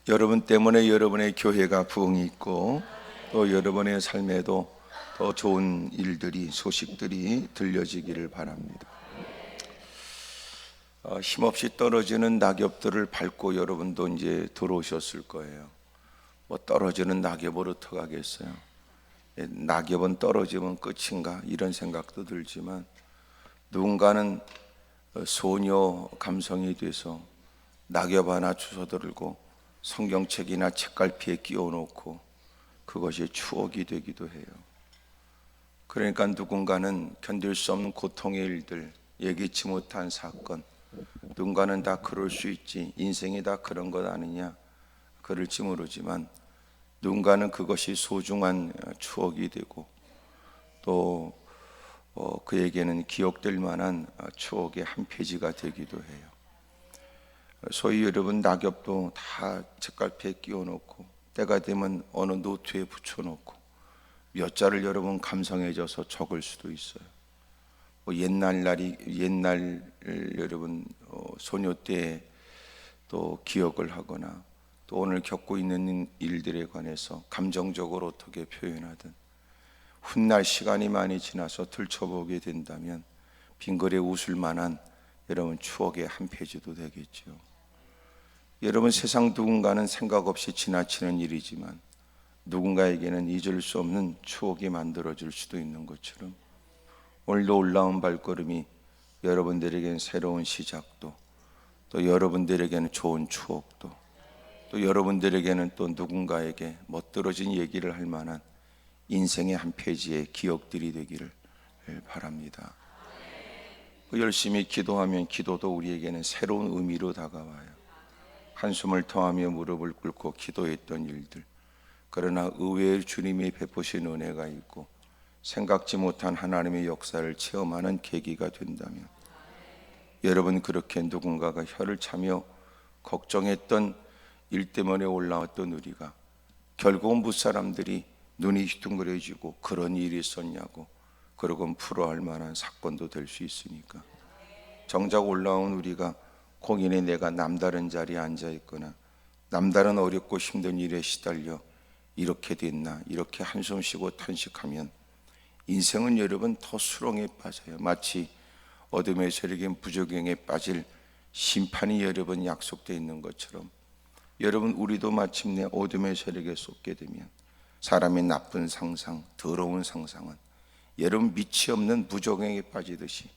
여러분 때문에 여러분의 교회가 부흥이 있고 또 여러분의 삶에도 더 좋은 일들이, 소식들이 들려지기를 바랍니다. 힘없이 떨어지는 낙엽들을 밟고 여러분도 이제 들어오셨을 거예요. 뭐 떨어지는 낙엽으로 어떡하겠어요? 낙엽은 떨어지면 끝인가 이런 생각도 들지만, 누군가는 소녀 감성이 돼서 낙엽 하나 주워들고 성경책이나 책갈피에 끼워놓고 그것이 추억이 되기도 해요. 그러니까 누군가는 견딜 수 없는 고통의 일들, 예기치 못한 사건, 누군가는 다 그럴 수 있지, 인생이 다 그런 것 아니냐 그럴지 모르지만, 누군가는 그것이 소중한 추억이 되고 또 그에게는 기억될 만한 추억의 한 페이지가 되기도 해요. 소위 여러분 낙엽도 다 책갈피에 끼워놓고 때가 되면 어느 노트에 붙여놓고 몇 자를 여러분 감성해져서 적을 수도 있어요. 옛날 여러분 소녀 때 또 기억을 하거나 또 오늘 겪고 있는 일들에 관해서 감정적으로 어떻게 표현하든 훗날 시간이 많이 지나서 들춰보게 된다면 빙그레 웃을 만한 여러분 추억의 한 페이지도 되겠죠. 여러분 세상 누군가는 생각 없이 지나치는 일이지만 누군가에게는 잊을 수 없는 추억이 만들어질 수도 있는 것처럼, 오늘도 올라온 발걸음이 여러분들에게는 새로운 시작도, 또 여러분들에게는 좋은 추억도, 또 여러분들에게는 또 누군가에게 멋들어진 얘기를 할 만한 인생의 한 페이지의 기억들이 되기를 바랍니다. 열심히 기도하면 기도도 우리에게는 새로운 의미로 다가와요. 한숨을 토하며 무릎을 꿇고 기도했던 일들, 그러나 의외의 주님이 베푸신 은혜가 있고 생각지 못한 하나님의 역사를 체험하는 계기가 된다면, 여러분 그렇게 누군가가 혀를 차며 걱정했던 일 때문에 올라왔던 우리가 결국은 무사람들이 눈이 휘둥그레지고 그런 일이 있었냐고 그러곤 풀어할 만한 사건도 될 수 있으니까, 정작 올라온 우리가 공인의 내가 남다른 자리에 앉아있거나 남다른 어렵고 힘든 일에 시달려 이렇게 됐나 이렇게 한숨 쉬고 탄식하면 인생은 여러분 더 수렁에 빠져요. 마치 어둠의 세력인 부적경에 빠질 심판이 여러분 약속되어 있는 것처럼, 여러분 우리도 마침내 어둠의 세력에 쏟게 되면 사람의 나쁜 상상, 더러운 상상은 여러분 밑이 없는 부적경에 빠지듯이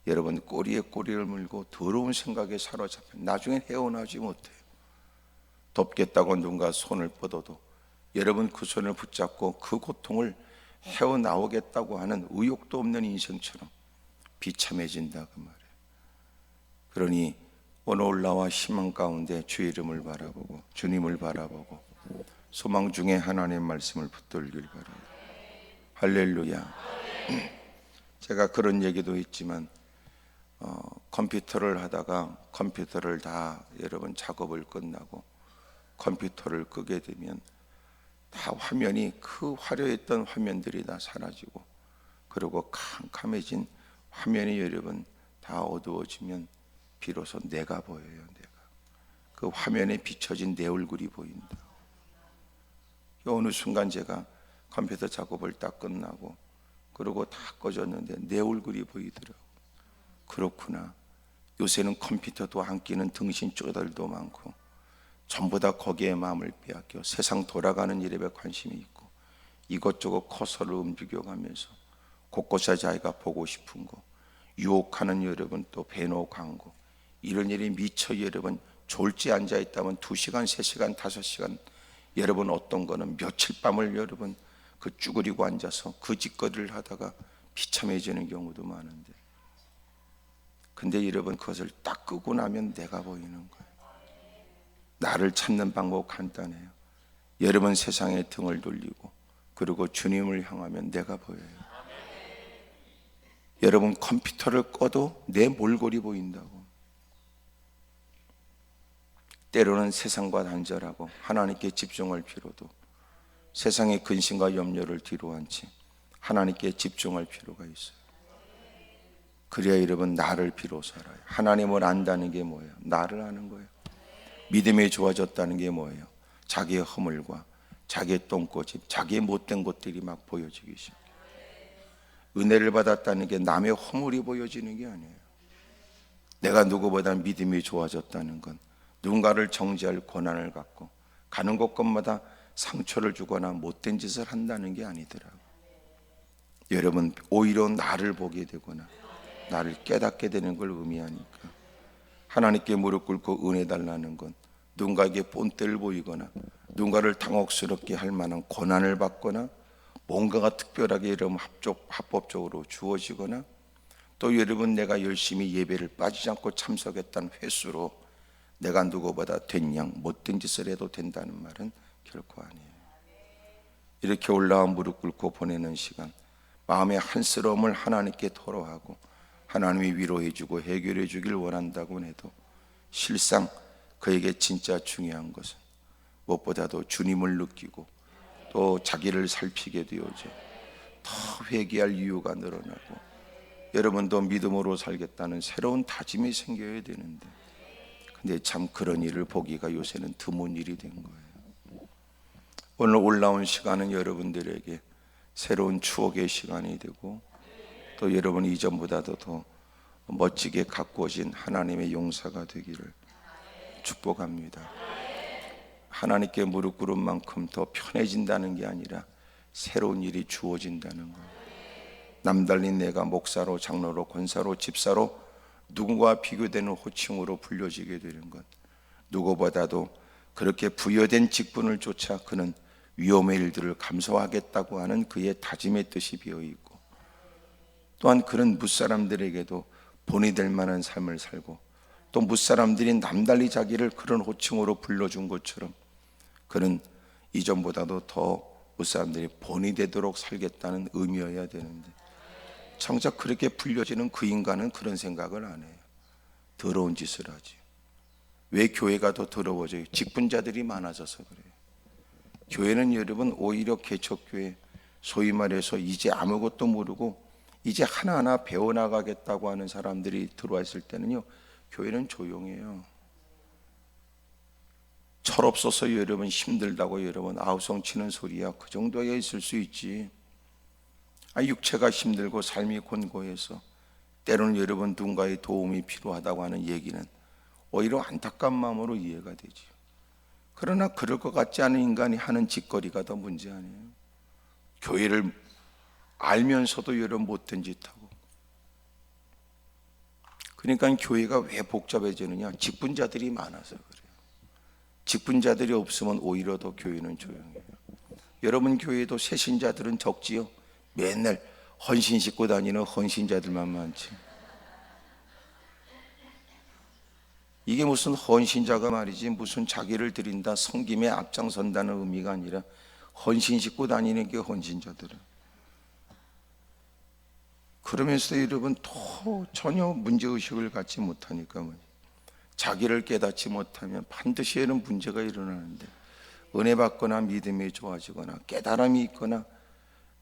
여러분 꼬리에 꼬리를 물고 더러운 생각에 사로잡혀 나중엔 헤어나지 못해요. 덮겠다고 누군가 손을 뻗어도 여러분 그 손을 붙잡고 그 고통을 헤어나오겠다고 하는 의욕도 없는 인생처럼 비참해진다 그 말이에요. 그러니 오늘 올라와 희망 가운데 주의 이름을 바라보고 주님을 바라보고 소망 중에 하나님의 말씀을 붙들길 바랍니다. 할렐루야. 제가 그런 얘기도 했지만 컴퓨터를 하다가 컴퓨터를 다 여러분 작업을 끝나고 컴퓨터를 끄게 되면 다 화면이 그 화려했던 화면들이 다 사라지고, 그리고 캄캄해진 화면이 여러분 다 어두워지면 비로소 내가 보여요. 내가 그 화면에 비춰진 내 얼굴이 보인다. 어느 순간 제가 컴퓨터 작업을 딱 끝나고 그리고 다 꺼졌는데 내 얼굴이 보이더라고. 그렇구나. 요새는 컴퓨터도 안 끼는 등신 쪼들도 많고 전부 다 거기에 마음을 빼앗겨 세상 돌아가는 일에 관심이 있고 이것저것 커서를 움직여가면서 곳곳에 자기가 보고 싶은 거 유혹하는 여러분, 또 배노 광고 이런 일이 미쳐 여러분 졸지 앉아있다면 2시간, 3시간, 5시간, 여러분 어떤 거는 며칠 밤을 여러분 그 쭈그리고 앉아서 그 짓거리를 하다가 비참해지는 경우도 많은데, 근데 여러분 그것을 딱 끄고 나면 내가 보이는 거예요. 나를 찾는 방법 간단해요. 여러분 세상에 등을 돌리고 그리고 주님을 향하면 내가 보여요. 여러분 컴퓨터를 꺼도 내 몰골이 보인다고. 때로는 세상과 단절하고 하나님께 집중할 필요도, 세상의 근심과 염려를 뒤로 한 채 하나님께 집중할 필요가 있어요. 그래야 여러분 나를 비로소 알아요. 하나님을 안다는 게 뭐예요? 나를 아는 거예요. 믿음이 좋아졌다는 게 뭐예요? 자기의 허물과 자기의 똥꼬집, 자기의 못된 것들이 막 보여지기 시작해요. 은혜를 받았다는 게 남의 허물이 보여지는 게 아니에요. 내가 누구보다 믿음이 좋아졌다는 건 누군가를 정죄할 권한을 갖고 가는 곳곳마다 상처를 주거나 못된 짓을 한다는 게 아니더라고요. 여러분, 오히려 나를 보게 되거나 나를 깨닫게 되는 걸 의미하니까 하나님께 무릎 꿇고 은혜 달라는 건 누군가에게 본때를 보이거나 누군가를 당혹스럽게 할 만한 권한을 받거나 뭔가가 특별하게 여러분 합법적으로 주어지거나 또 여러분 내가 열심히 예배를 빠지지 않고 참석했다는 횟수로 내가 누구보다 된 양 못된 짓을 해도 된다는 말은 결코 아니에요. 이렇게 올라와 무릎 꿇고 보내는 시간, 마음의 한스러움을 하나님께 토로하고 하나님이 위로해 주고 해결해 주길 원한다고 해도 실상 그에게 진짜 중요한 것은 무엇보다도 주님을 느끼고 또 자기를 살피게 되어져 더 회개할 이유가 늘어나고 여러분도 믿음으로 살겠다는 새로운 다짐이 생겨야 되는데 근데 참 그런 일을 보기가 요새는 드문 일이 된 거예요. 오늘 올라온 시간은 여러분들에게 새로운 추억의 시간이 되고 또 여러분이 이전보다도 더 멋지게 가꾸어진 하나님의 용사가 되기를 축복합니다. 하나님께 무릎 꿇은 만큼 더 편해진다는 게 아니라 새로운 일이 주어진다는 거예요. 남달리 내가 목사로 장로로 권사로 집사로 누구와 비교되는 호칭으로 불려지게 되는 것, 누구보다도 그렇게 부여된 직분을 쫓아 그는 위험의 일들을 감수하겠다고 하는 그의 다짐의 뜻이 비어있고 또한 그는 뭇사람들에게도 본이 될 만한 삶을 살고 또 뭇사람들이 남달리 자기를 그런 호칭으로 불러준 것처럼 그는 이전보다도 더 뭇사람들이 본이 되도록 살겠다는 의미여야 되는데 정작 그렇게 불려지는 그 인간은 그런 생각을 안 해요. 더러운 짓을 하지. 왜 교회가 더 더러워져요? 직분자들이 많아져서 그래요. 교회는 여러분 오히려 개척교회 소위 말해서 이제 아무것도 모르고 이제 하나하나 배워나가겠다고 하는 사람들이 들어와 있을 때는요 교회는 조용해요. 철없어서 여러분 힘들다고 여러분 아우성 치는 소리야 그 정도에 있을 수 있지. 육체가 힘들고 삶이 곤고해서 때로는 여러분 누군가의 도움이 필요하다고 하는 얘기는 오히려 안타까운 마음으로 이해가 되죠. 그러나 그럴 것 같지 않은 인간이 하는 짓거리가 더 문제 아니에요. 교회를 알면서도 여러분 못된 짓하고. 그러니까 교회가 왜 복잡해지느냐? 직분자들이 많아서 그래요. 직분자들이 없으면 오히려 더 교회는 조용해요. 여러분 교회도 새신자들은 적지요. 맨날 헌신 싣고 다니는 헌신자들만 많지. 이게 무슨 헌신자가 말이지 무슨 자기를 드린다 섬김에 앞장선다는 의미가 아니라 헌신 싣고 다니는 게 헌신자들은. 그러면서도 여러분 또 전혀 문제의식을 갖지 못하니까 자기를 깨닫지 못하면 반드시 이런 문제가 일어나는데 은혜 받거나 믿음이 좋아지거나 깨달음이 있거나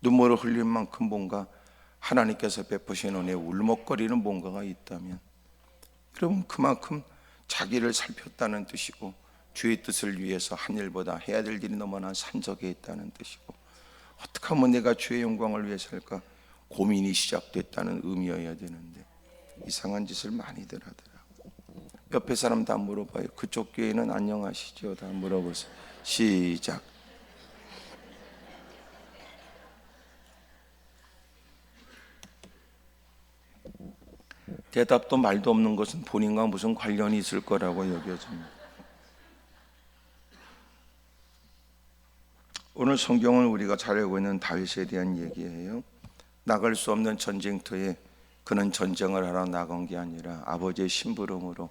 눈물을 흘릴 만큼 뭔가 하나님께서 베푸신 은혜에 울먹거리는 뭔가가 있다면 여러분 그만큼 자기를 살폈다는 뜻이고 주의 뜻을 위해서 한 일보다 해야 될 일이 너무나 산적해 있다는 뜻이고 어떻게 하면 내가 주의 영광을 위해 살까 고민이 시작됐다는 의미여야 되는데 이상한 짓을 많이들 하더라고요. 옆에 사람 다 물어봐요. 그쪽 교회는 안녕하시죠? 다 물어보세요. 시작. 대답도 말도 없는 것은 본인과 무슨 관련이 있을 거라고 여겨집니다. 오늘 성경은 우리가 잘 알고 있는 다윗에 대한 얘기예요. 나갈 수 없는 전쟁터에 그는 전쟁을 하러 나간 게 아니라 아버지의 심부름으로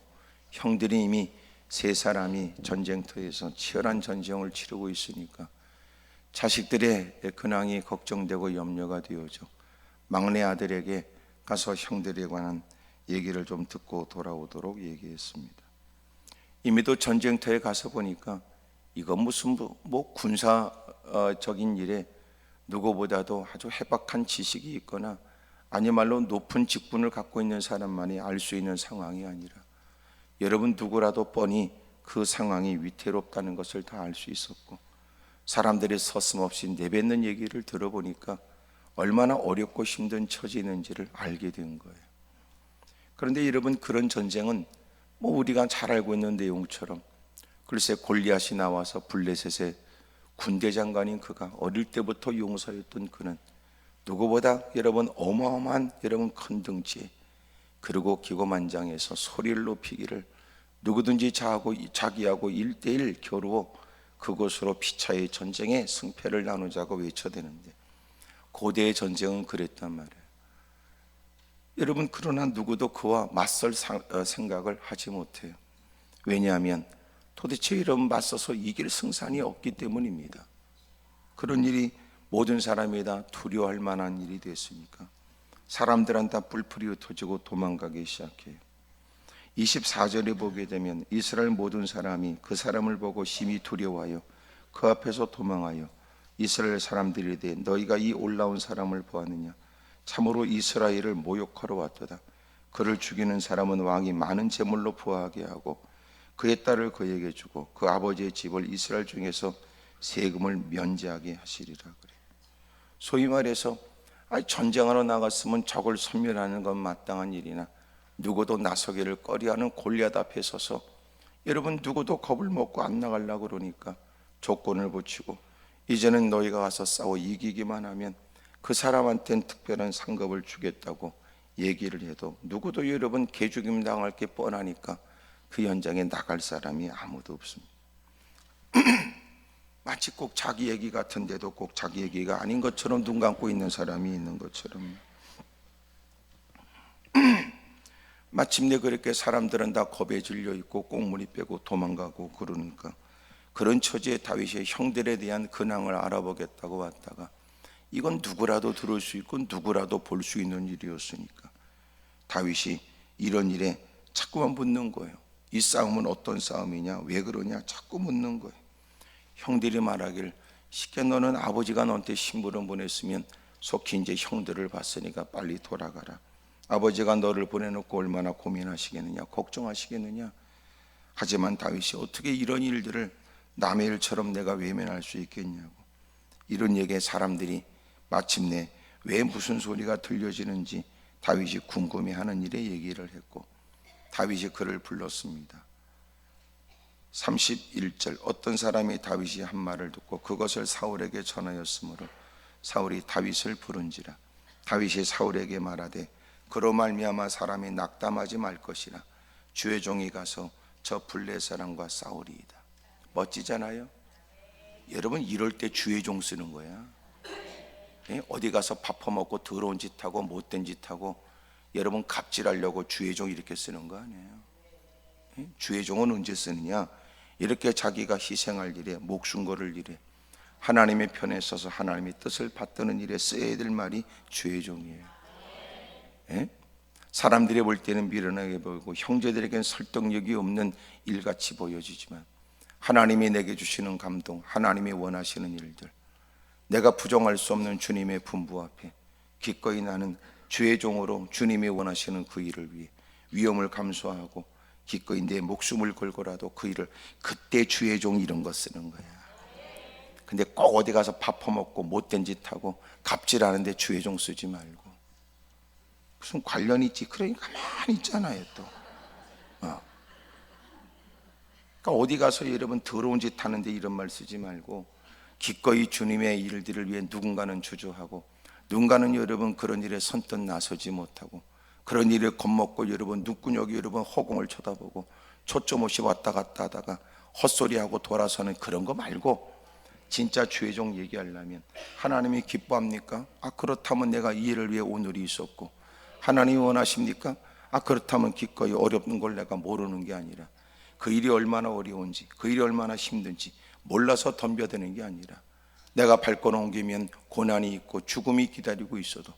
형들이 이미 세 사람이 전쟁터에서 치열한 전쟁을 치르고 있으니까 자식들의 근황이 걱정되고 염려가 되어져 막내 아들에게 가서 형들에 관한 얘기를 좀 듣고 돌아오도록 얘기했습니다. 이미도 전쟁터에 가서 보니까 이건 무슨 뭐 군사적인 일에 누구보다도 아주 해박한 지식이 있거나 아니말로 높은 직분을 갖고 있는 사람만이 알 수 있는 상황이 아니라 여러분 누구라도 뻔히 그 상황이 위태롭다는 것을 다 알 수 있었고, 사람들이 서슴없이 내뱉는 얘기를 들어보니까 얼마나 어렵고 힘든 처지인지를 알게 된 거예요. 그런데 여러분, 그런 전쟁은 우리가 잘 알고 있는 내용처럼, 글쎄 골리앗이 나와서 블레셋의 군대 장관인 그가, 어릴 때부터 용사였던 그는 누구보다 여러분 어마어마한 여러분 큰 덩치에, 그리고 기고만장해서 소리를 높이기를 누구든지 자기하고 1대1 겨루어 그곳으로 피차의 전쟁에 승패를 나누자고 외쳐대는데, 고대의 전쟁은 그랬단 말이에요. 여러분, 그러나 누구도 그와 맞설 생각을 하지 못해요. 왜냐하면 도대체 이런 맞서서 이길 승산이 없기 때문입니다. 그런 일이 모든 사람이 다 두려워할 만한 일이 됐으니까 사람들은 다 뿔풀이 흩어지고 도망가기 시작해요. 24절에 보게 되면 이스라엘 모든 사람이 그 사람을 보고 심히 두려워하여 그 앞에서 도망하여 이스라엘 사람들이 이르되 너희가 이 올라온 사람을 보았느냐? 참으로 이스라엘을 모욕하러 왔도다. 그를 죽이는 사람은 왕이 많은 재물로 부하게 하고 그의 딸을 그에게 주고 그 아버지의 집을 이스라엘 중에서 세금을 면제하게 하시리라 그래. 소위 말해서 전쟁하러 나갔으면 적을 섬멸하는 건 마땅한 일이나 누구도 나서기를 꺼려하는 골리앗 앞에 서서 여러분 누구도 겁을 먹고 안 나가려고 그러니까 조건을 붙이고 이제는 너희가 가서 싸워 이기기만 하면 그 사람한테는 특별한 상급을 주겠다고 얘기를 해도 누구도 여러분 개죽임 당할 게 뻔하니까 그 현장에 나갈 사람이 아무도 없습니다. 마치 꼭 자기 얘기 같은데도 꼭 자기 얘기가 아닌 것처럼 눈 감고 있는 사람이 있는 것처럼, 마침내 그렇게 사람들은 다 겁에 질려 있고 꽁무니 빼고 도망가고 그러니까 그런 처지에 다윗이 형들에 대한 근황을 알아보겠다고 왔다가 이건 누구라도 들을 수 있고 누구라도 볼 수 있는 일이었으니까 다윗이 이런 일에 자꾸만 묻는 거예요. 이 싸움은 어떤 싸움이냐? 왜 그러냐? 자꾸 묻는 거예요. 형들이 말하길 쉽게 너는 아버지가 너한테 심부름 보냈으면 속히 이제 형들을 봤으니까 빨리 돌아가라. 아버지가 너를 보내놓고 얼마나 고민하시겠느냐, 걱정하시겠느냐. 하지만 다윗이 어떻게 이런 일들을 남의 일처럼 내가 외면할 수 있겠냐고, 이런 얘기에 사람들이 마침내 왜 무슨 소리가 들려지는지 다윗이 궁금해하는 일에 얘기를 했고 다윗이 그를 불렀습니다. 31절, 어떤 사람이 다윗이 한 말을 듣고 그것을 사울에게 전하였으므로 사울이 다윗을 부른지라. 다윗이 사울에게 말하되 그로 말미암아 사람이 낙담하지 말 것이라. 주의 종이 가서 저 블레 사람과 싸우리이다. 멋지잖아요. 여러분, 이럴 때 주의 종 쓰는 거야. 어디 가서 밥 퍼먹고 더러운 짓 하고 못된 짓 하고 여러분 갑질하려고 주의 종 이렇게 쓰는 거 아니에요. 주의 종은 언제 쓰느냐? 이렇게 자기가 희생할 일에, 목숨 걸을 일에, 하나님의 편에 서서 하나님의 뜻을 받드는 일에 써야 될 말이 주의 종이에요. 사람들이 볼 때는 미련하게 보이고 형제들에겐 설득력이 없는 일같이 보여지지만 하나님이 내게 주시는 감동, 하나님이 원하시는 일들, 내가 부정할 수 없는 주님의 분부 앞에 기꺼이 나는 주의 종으로 주님이 원하시는 그 일을 위해 위험을 감수하고 기꺼이 내 목숨을 걸고라도 그 일을, 그때 주의 종 이런 거 쓰는 거야. 근데 꼭 어디 가서 밥 퍼먹고 못된 짓 하고 갑질하는데 주의 종 쓰지 말고. 무슨 관련이 있지? 그러니까 가만히 있잖아요 또. 그러니까 어디 가서 여러분 더러운 짓 하는데 이런 말 쓰지 말고 기꺼이 주님의 일들을 위해 누군가는 주저하고 누군가는 여러분 그런 일에 선뜻 나서지 못하고 그런 일에 겁먹고 여러분 눈구녕이 여러분 허공을 쳐다보고 초점 없이 왔다 갔다 하다가 헛소리하고 돌아서는 그런 거 말고, 진짜 주의 종 얘기하려면 하나님이 기뻐합니까? 그렇다면 내가 이 일을 위해 오늘이 있었고, 하나님이 원하십니까? 그렇다면 기꺼이 어렵는 걸 내가 모르는 게 아니라 그 일이 얼마나 어려운지, 그 일이 얼마나 힘든지 몰라서 덤벼드는 게 아니라 내가 발권 옮기면 고난이 있고 죽음이 기다리고 있어도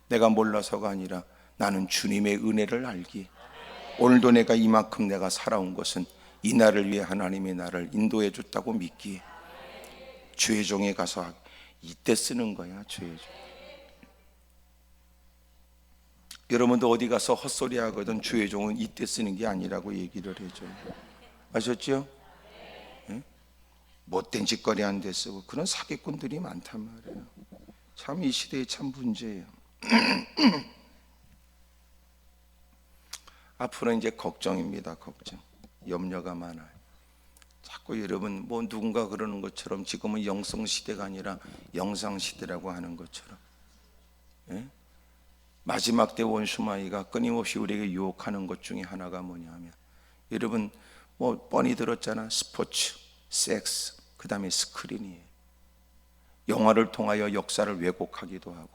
내가 몰라서가 아니라 나는 주님의 은혜를 알기에 오늘도 내가 이만큼 내가 살아온 것은 이 날을 위해 하나님의 나를 인도해 줬다고 믿기에 주의 종에 가서 이때 쓰는 거야. 주의 종. 여러분도 어디 가서 헛소리 하거든 주의 종은 이때 쓰는 게 아니라고 얘기를 해줘요. 아셨죠? 예? 못된 짓거리 한 데 쓰고 그런 사기꾼들이 많단 말이에요. 참 이 시대에 참 문제예요. 앞으로 이제 걱정입니다. 걱정. 염려가 많아요. 자꾸 여러분 뭐 누군가 그러는 것처럼 지금은 영성 시대가 아니라 영상 시대라고 하는 것처럼, 예? 마지막 때 원수마귀가 끊임없이 우리에게 유혹하는 것 중에 하나가 뭐냐면, 여러분 뭐 뻔히 들었잖아. 스포츠, 섹스, 그 다음에 스크린이에요. 영화를 통하여 역사를 왜곡하기도 하고,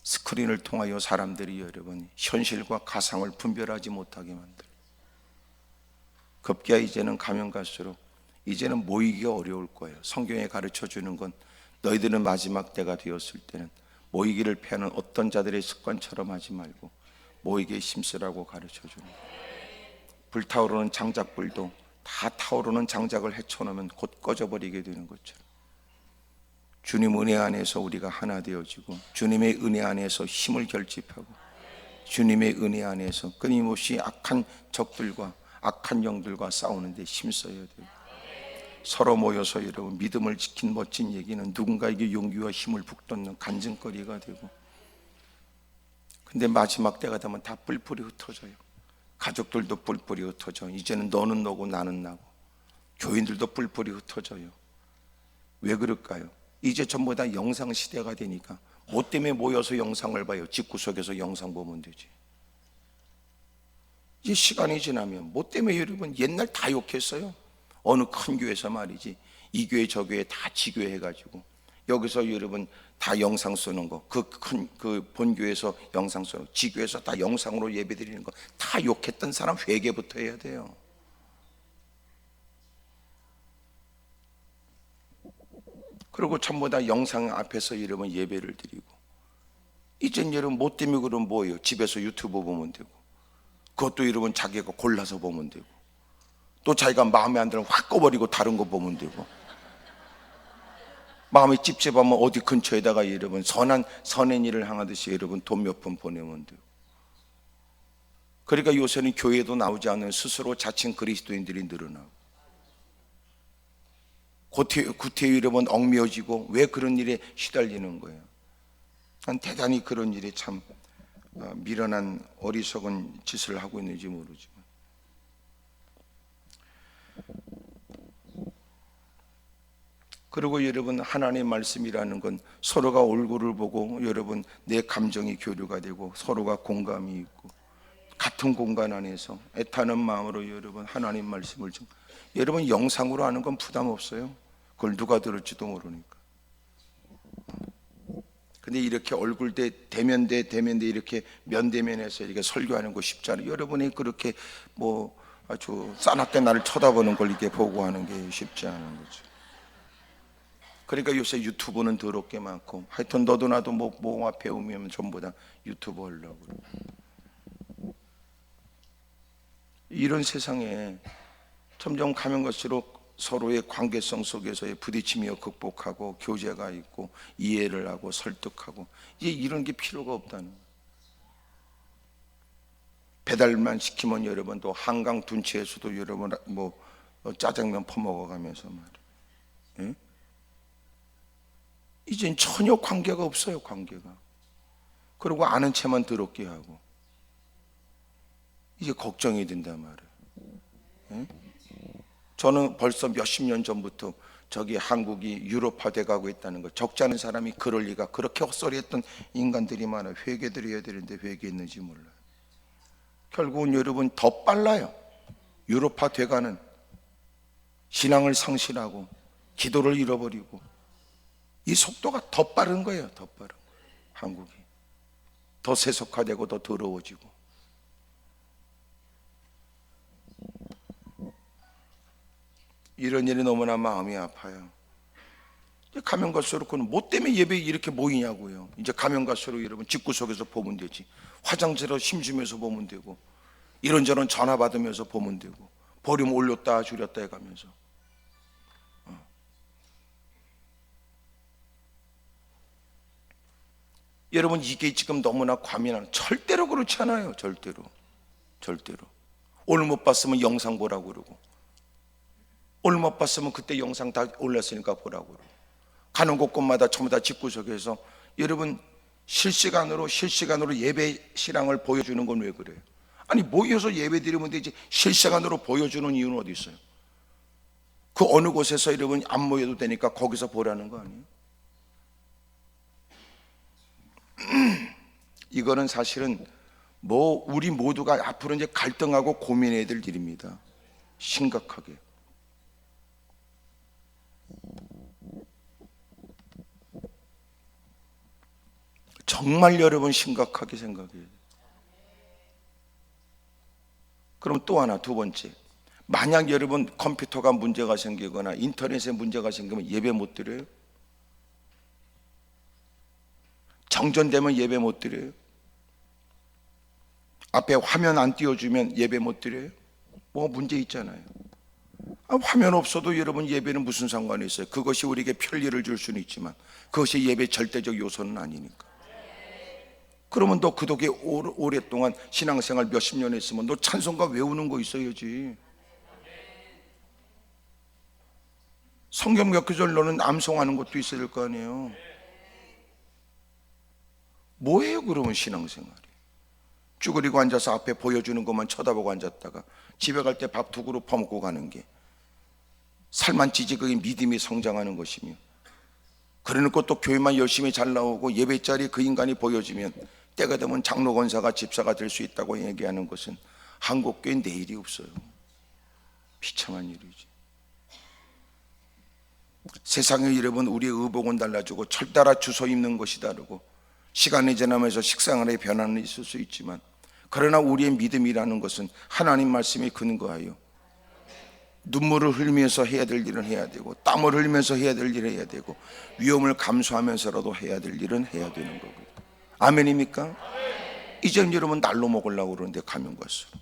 스크린을 통하여 사람들이 여러분 현실과 가상을 분별하지 못하게 만들어요. 급기야 이제는 가면 갈수록 이제는 모이기가 어려울 거예요. 성경에 가르쳐 주는 건 너희들은 마지막 때가 되었을 때는 모이기를 피하는 어떤 자들의 습관처럼 하지 말고 모이기에 힘쓰라고 가르쳐 주는 거예요. 불타오르는 장작불도 다 타오르는 장작을 헤쳐놓으면 곧 꺼져버리게 되는 것처럼, 주님 은혜 안에서 우리가 하나 되어지고 주님의 은혜 안에서 힘을 결집하고 주님의 은혜 안에서 끊임없이 악한 적들과 악한 영들과 싸우는 데 힘써야 돼요. 서로 모여서 여러분 믿음을 지킨 멋진 얘기는 누군가에게 용기와 힘을 북돋는 간증거리가 되고, 근데 마지막 때가 되면 다 뿔뿔이 흩어져요. 가족들도 뿔뿔이 흩어져. 이제는 너는 너고 나는 나고, 교인들도 뿔뿔이 흩어져요. 왜 그럴까요? 이제 전부 다 영상 시대가 되니까 뭐 때문에 모여서 영상을 봐요? 집구석에서 영상 보면 되지. 이제 시간이 지나면 뭐 때문에 여러분 옛날 다 욕했어요. 어느 큰 교회에서 말이지, 이 교회 저 교회 다 지교회 해가지고 여기서 여러분 다 영상 쓰는 거, 그 큰 그 본교회에서 영상 쓰는 거, 지교회에서 다 영상으로 예배 드리는 거 다 욕했던 사람 회개부터 해야 돼요. 그리고 전부 다 영상 앞에서 여러분 예배를 드리고, 이젠 여러분 뭐 때문에 그럼 뭐예요? 집에서 유튜브 보면 되고, 그것도 여러분 자기가 골라서 보면 되고, 또 자기가 마음에 안 들면 확 꺼버리고 다른 거 보면 되고, 마음이 찝찝하면 어디 근처에다가 여러분 선한 일을 향하듯이 여러분 돈 몇 푼 보내면 돼요. 그러니까 요새는 교회도 나오지 않는 스스로 자칭 그리스도인들이 늘어나고, 구태여 여러분 얽매여지고 왜 그런 일에 시달리는 거예요? 난 대단히 그런 일에 참 미련한 어리석은 짓을 하고 있는지 모르지만, 그리고 여러분 하나님의 말씀이라는 건 서로가 얼굴을 보고 여러분 내 감정이 교류가 되고 서로가 공감이 있고 같은 공간 안에서 애타는 마음으로 여러분 하나님 말씀을 여러분 영상으로 하는 건 부담 없어요. 그걸 누가 들을지도 모르니까. 근데 이렇게 얼굴 대면 대 이렇게 면대면해서 이렇게 설교하는 거 쉽지 않아요. 여러분이 그렇게 뭐 아주 싸납게 나를 쳐다보는 걸 이렇게 보고 하는 게 쉽지 않은 거죠. 그러니까 요새 유튜브는 더럽게 많고, 하여튼 너도 나도 뭐 배우면 전부 다 유튜브 하려고 그래요. 이런 세상에 점점 가면 갈수록 서로의 관계성 속에서의 부딪히며 극복하고 교제가 있고 이해를 하고 설득하고, 이제 이런 게 필요가 없다는 거예요. 배달만 시키면 여러분 또 한강 둔치에서도 여러분 뭐 짜장면 퍼먹어가면서 말이에요. 예? 이젠 전혀 관계가 없어요. 관계가. 그리고 아는 채만 더럽게 하고, 이제 걱정이 된단 말이에요. 예? 저는 벌써 몇십 년 전부터 저기 한국이 유럽화돼 가고 있다는 거, 적지 않은 사람이 그럴 리가, 그렇게 헛소리했던 인간들이 많아요. 회개드려야 되는데 회개했는지 몰라요. 결국은 여러분 더 빨라요. 유럽화돼 가는, 신앙을 상실하고 기도를 잃어버리고, 이 속도가 더 빠른 거예요. 더 빠른 거예요. 한국이 더 세속화되고 더 더러워지고. 이런 일이 너무나 마음이 아파요. 이제 가면 갈수록 그는 뭐 때문에 예배에 이렇게 모이냐고요. 이제 가면 갈수록 여러분 집구석에서 보면 되지, 화장실에서 힘주면서 보면 되고, 이런저런 전화 받으면서 보면 되고, 볼륨 올렸다 줄였다 해가면서. 여러분 이게 지금 너무나 과민한, 절대로 그렇지 않아요. 절대로 오늘 못 봤으면 영상 보라고 그러고, 오늘 못 봤으면 그때 영상 다 올렸으니까 보라고요. 가는 곳곳마다 전부 다 집구석에서 여러분 실시간으로 예배 실황을 보여주는 건 왜 그래요? 아니 모여서 예배 드리면 되지 실시간으로 보여주는 이유는 어디 있어요? 그 어느 곳에서 여러분 안 모여도 되니까 거기서 보라는 거 아니에요? 이거는 사실은 우리 모두가 앞으로 이제 갈등하고 고민해야 될 일입니다. 심각하게. 정말 여러분 심각하게 생각해야 돼요. 그럼 또 하나, 두 번째, 만약 여러분 컴퓨터가 문제가 생기거나 인터넷에 문제가 생기면 예배 못 드려요? 정전되면 예배 못 드려요? 앞에 화면 안 띄워주면 예배 못 드려요? 뭐 문제 있잖아요. 화면 없어도 여러분 예배는 무슨 상관이 있어요? 그것이 우리에게 편리를 줄 수는 있지만 그것이 예배의 절대적 요소는 아니니까. 그러면 너 그덕에 오랫동안 신앙생활 몇십 년 했으면 너 찬송가 외우는 거 있어야지. 성경 몇 구절 너는 암송하는 것도 있어야 될 거 아니에요. 뭐예요 그러면 신앙생활이? 쭈그리고 앉아서 앞에 보여주는 것만 쳐다보고 앉았다가 집에 갈 때 밥 두 그릇 퍼먹고 가는 게 살만 찌지 그게 믿음이 성장하는 것이며, 그래놓고 또 교회만 열심히 잘 나오고 예배 자리 그 인간이 보여지면 때가 되면 장로 권사가 집사가 될 수 있다고 얘기하는 것은 한국교회 내일이 없어요. 비참한 일이지. 세상에 여러분 우리의 의복은 달라지고 철 따라 주소 입는 것이 다르고 시간이 지나면서 식생활의 변화는 있을 수 있지만, 그러나 우리의 믿음이라는 것은 하나님 말씀에 근거하여 눈물을 흘리면서 해야 될 일은 해야 되고 땀을 흘리면서 해야 될 일은 해야 되고 위험을 감수하면서라도 해야 될 일은 해야 되는 거거든요. 아멘입니까? 이제는 여러분 날로 먹으려고 그러는데 가면 갈수록.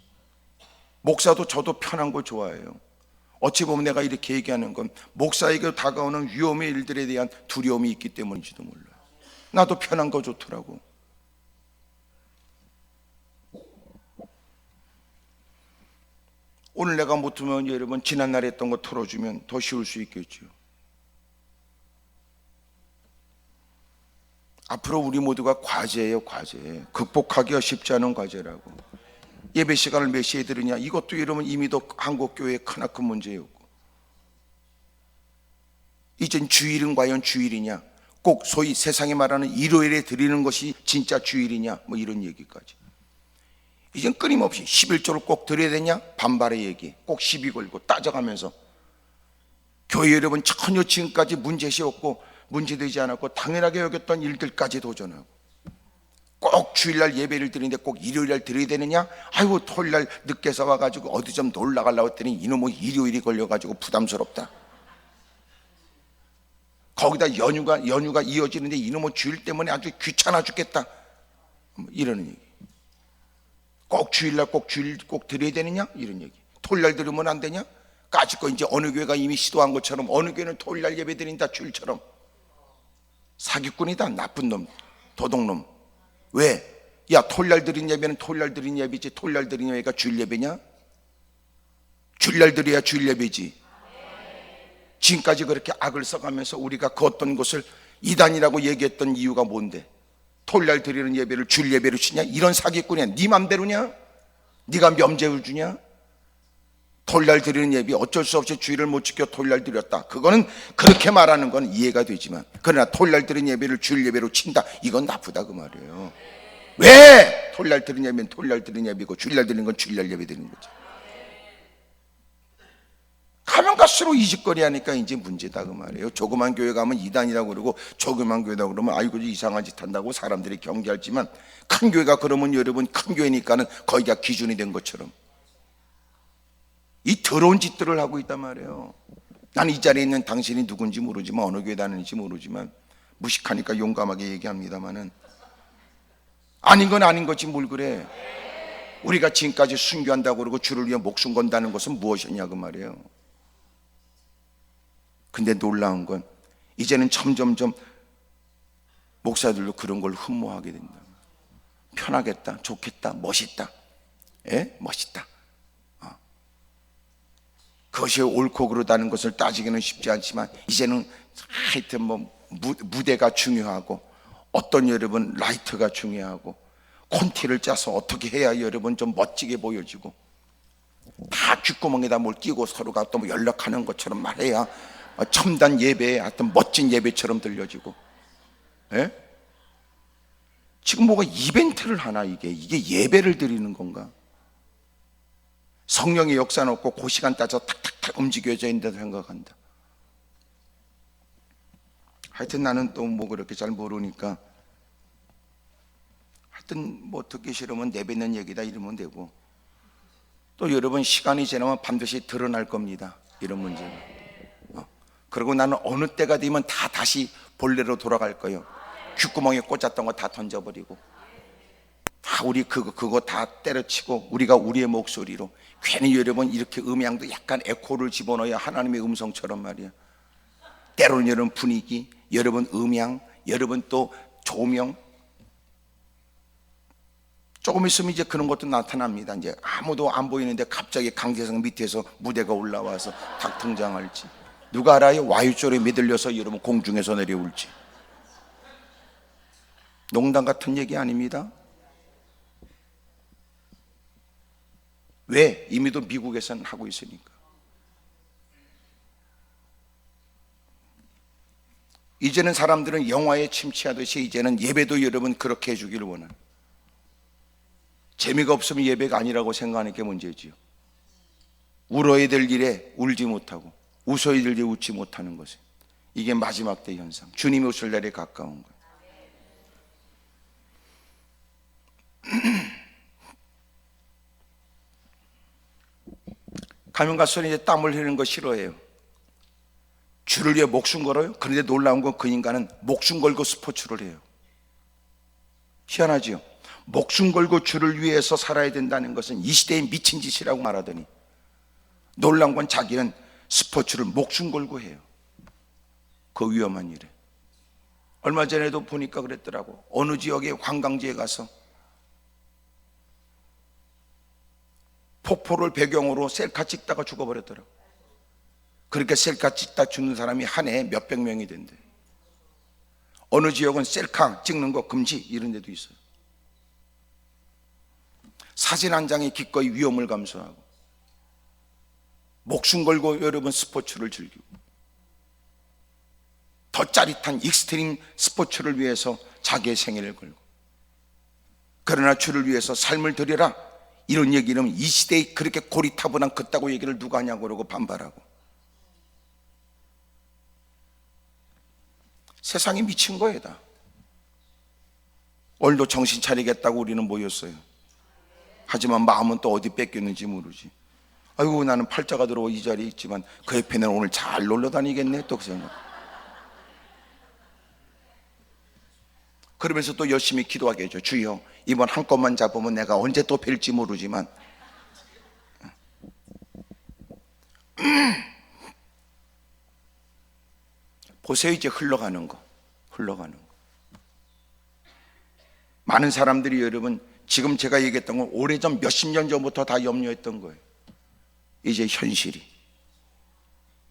목사도 저도 편한 거 좋아해요. 어찌 보면 내가 이렇게 얘기하는 건 목사에게 다가오는 위험의 일들에 대한 두려움이 있기 때문인지도 몰라요. 나도 편한 거 좋더라고. 오늘 내가 못하면 여러분 지난날에 했던 거 털어주면 더 쉬울 수 있겠죠. 앞으로 우리 모두가 과제예요. 과제. 극복하기가 쉽지 않은 과제라고. 예배 시간을 몇 시에 들으냐, 이것도 여러분 이미도 한국교회의 크나큰 문제였고, 이젠 주일은 과연 주일이냐, 꼭 소위 세상에 말하는 일요일에 드리는 것이 진짜 주일이냐, 뭐 이런 얘기까지. 이젠 끊임없이 11조를 꼭 드려야 되냐, 반발의 얘기, 꼭 시비 걸고 따져가면서 교회 여러분 전혀 지금까지 문제시었고 문제되지 않았고 당연하게 여겼던 일들까지 도전하고, 꼭 주일날 예배를 드리는데 꼭 일요일날 드려야 되느냐, 아이고 토요일날 늦게서 와가지고 어디 좀 놀러 가려고 했더니 이놈의 일요일이 걸려가지고 부담스럽다, 거기다 연휴가 이어지는데 이놈의 주일 때문에 아주 귀찮아 죽겠다, 뭐 이러는 얘기. 꼭 주일날 꼭 드려야 되느냐, 이런 얘기. 토요일날 들으면 안 되냐, 까짓거 이제 어느 교회가 이미 시도한 것처럼 어느 교회는 토요일날 예배 드린다 주일처럼. 사기꾼이다, 나쁜 놈, 도둑놈. 왜? 야, 토요일날 드린 예배는 토요일날 드린 예배지 토요일날 드린 예배가 주일 예배냐? 주일날 드려야 주일 예배지. 지금까지 그렇게 악을 써가면서 우리가 그 어떤 것을 이단이라고 얘기했던 이유가 뭔데? 토요일날 드리는 예배를 주일 예배로 치냐? 이런 사기꾼이야. 네 맘대로냐? 네가 면죄를 주냐? 토요일날 드리는 예배 어쩔 수 없이 주일을 못 지켜 토요일날 드렸다, 그거는 그렇게 말하는 건 이해가 되지만, 그러나 토요일날 드리는 예배를 주일 예배로 친다, 이건 나쁘다 그 말이에요. 왜? 토요일날 드리는 예배는 토요일날 드리는 예배고 주일날 드리는 건 주일날 예배 드리는 거죠. 가면 갈수록 이 짓거리 하니까 이제 문제다 그 말이에요. 조그만 교회 가면 이단이라고 그러고 조그만 교회다 그러면 아이고 이상한 짓 한다고 사람들이 경계하지만, 큰 교회가 그러면 여러분 큰 교회니까는 거기가 기준이 된 것처럼 이 더러운 짓들을 하고 있단 말이에요. 나는 이 자리에 있는 당신이 누군지 모르지만 어느 교회 다니는지 모르지만 무식하니까 용감하게 얘기합니다마는 아닌 건 아닌 거지 뭘 그래. 우리가 지금까지 순교한다고 그러고 주를 위해 목숨 건다는 것은 무엇이냐 그 말이에요. 근데 놀라운 건 이제는 점점점 목사들도 그런 걸 흠모하게 된다. 편하겠다, 좋겠다, 멋있다. 예? 멋있다. 그것이 옳고 그르다는 것을 따지기는 쉽지 않지만 이제는 하여튼 무대가 중요하고 어떤 여러분 라이트가 중요하고 콘티를 짜서 어떻게 해야 여러분 좀 멋지게 보여지고 다 귓구멍에다 뭘 끼고 서로가 또 연락하는 것처럼 말해야 첨단 예배에 하여튼 멋진 예배처럼 들려지고. 예? 지금 뭐가 이벤트를 하나 이게 예배를 드리는 건가? 성령의 역사는 없고 그 시간 따져 탁탁탁 움직여져 있는데도 생각한다. 하여튼 나는 또 뭐 그렇게 잘 모르니까 하여튼 뭐 듣기 싫으면 내뱉는 얘기다 이러면 되고, 또 여러분 시간이 지나면 반드시 드러날 겁니다, 이런 문제가. 그리고 나는 어느 때가 되면 다 다시 본래로 돌아갈 거예요. 귓구멍에 꽂았던 거 다 던져버리고 다 우리 그거 다 때려치고 우리가 우리의 목소리로, 괜히 여러분 이렇게 음향도 약간 에코를 집어넣어야 하나님의 음성처럼 말이야. 때로는 여러분 분위기, 여러분 음향, 여러분 또 조명, 조금 있으면 이제 그런 것도 나타납니다. 이제 아무도 안 보이는데 갑자기 강재성 밑에서 무대가 올라와서 탁 등장할지 누가 알아요? 와유줄에 매달려서 여러분 공중에서 내려올지. 농담 같은 얘기 아닙니다. 왜? 이미도 미국에서는 하고 있으니까. 이제는 사람들은 영화에 침체하듯이 이제는 예배도 여러분 그렇게 해주기를 원하는, 재미가 없으면 예배가 아니라고 생각하는 게 문제지요. 울어야 될 일에 울지 못하고 웃어야 될 일에 웃지 못하는 것은 이게 마지막 때 현상, 주님이 오실 날에 가까운 거예요. 가면 갈수록 이제 땀을 흘리는 거 싫어해요. 주를 위해 목숨 걸어요. 그런데 놀라운 건 그 인간은 목숨 걸고 스포츠를 해요. 희한하지요. 목숨 걸고 주를 위해서 살아야 된다는 것은 이 시대의 미친 짓이라고 말하더니 놀라운 건 자기는 스포츠를 목숨 걸고 해요. 그 위험한 일에. 얼마 전에도 보니까 그랬더라고. 어느 지역의 관광지에 가서 폭포를 배경으로 셀카 찍다가 죽어버렸더라고. 그렇게 셀카 찍다 죽는 사람이 한 해에 몇백 명이 된대. 어느 지역은 셀카 찍는 거 금지 이런 데도 있어요. 사진 한 장에 기꺼이 위험을 감수하고 목숨 걸고 여러분 스포츠를 즐기고 더 짜릿한 익스트림 스포츠를 위해서 자기의 생애를 걸고, 그러나 주를 위해서 삶을 드려라 이런 얘기는 이 시대에 그렇게 고리타분한 그따구 얘기를 누가 하냐고 그러고 반발하고. 세상이 미친 거예요 다. 오늘도 정신 차리겠다고 우리는 모였어요. 하지만 마음은 또 어디 뺏겼는지 모르지. 아이고 나는 팔자가 들어오 이 자리에 있지만 그 옆에는 오늘 잘 놀러 다니겠네 또 그 생각. 그러면서 또 열심히 기도하게 해줘. 주여 이번 한 건만 잡으면 내가 언제 또 뵐지 모르지만 보세요. 이제 흘러가는 거. 많은 사람들이 여러분 지금 제가 얘기했던 건 오래전 몇십 년 전부터 다 염려했던 거예요. 이제 현실이.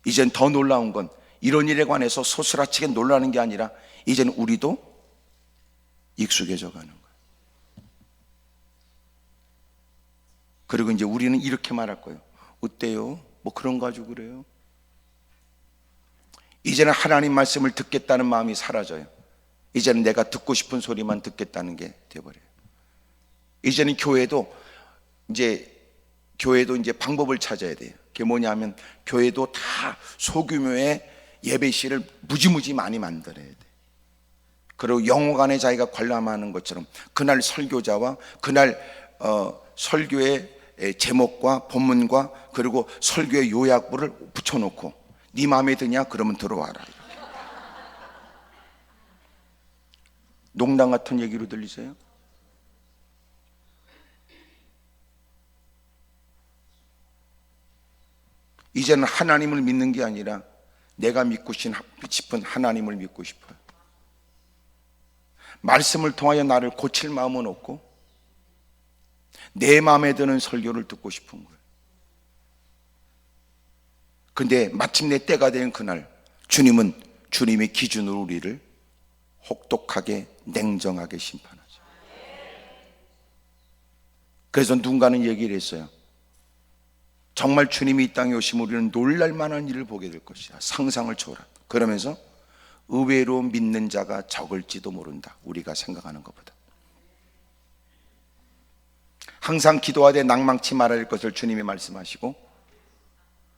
이젠 더 놀라운 건 이런 일에 관해서 소스라치게 놀라는 게 아니라 이제는 우리도 익숙해져 가는 거예요. 그리고 이제 우리는 이렇게 말할 거예요. 어때요? 뭐 그런 거 가지고 그래요? 이제는 하나님 말씀을 듣겠다는 마음이 사라져요. 이제는 내가 듣고 싶은 소리만 듣겠다는 게 돼버려요. 이제는 교회도 이제 방법을 찾아야 돼요. 그게 뭐냐면 교회도 다 소규모의 예배실을 무지무지 많이 만들어야 돼. 그리고 영어관에 자기가 관람하는 것처럼 그날 설교자와 그날 설교의 제목과 본문과 그리고 설교의 요약부를 붙여놓고 네 마음에 드냐? 그러면 들어와라. 농담 같은 얘기로 들리세요? 이제는 하나님을 믿는 게 아니라 내가 믿고 싶은 하나님을 믿고 싶어요. 말씀을 통하여 나를 고칠 마음은 없고 내 마음에 드는 설교를 듣고 싶은 거예요. 근데 마침내 때가 된 그날 주님은 주님의 기준으로 우리를 혹독하게 냉정하게 심판하죠. 그래서 누군가는 얘기를 했어요. 정말 주님이 이 땅에 오시면 우리는 놀랄 만한 일을 보게 될 것이다. 상상을 초월한. 그러면서 의외로 믿는 자가 적을지도 모른다. 우리가 생각하는 것보다. 항상 기도하되 낭망치 말아야 할 것을 주님이 말씀하시고,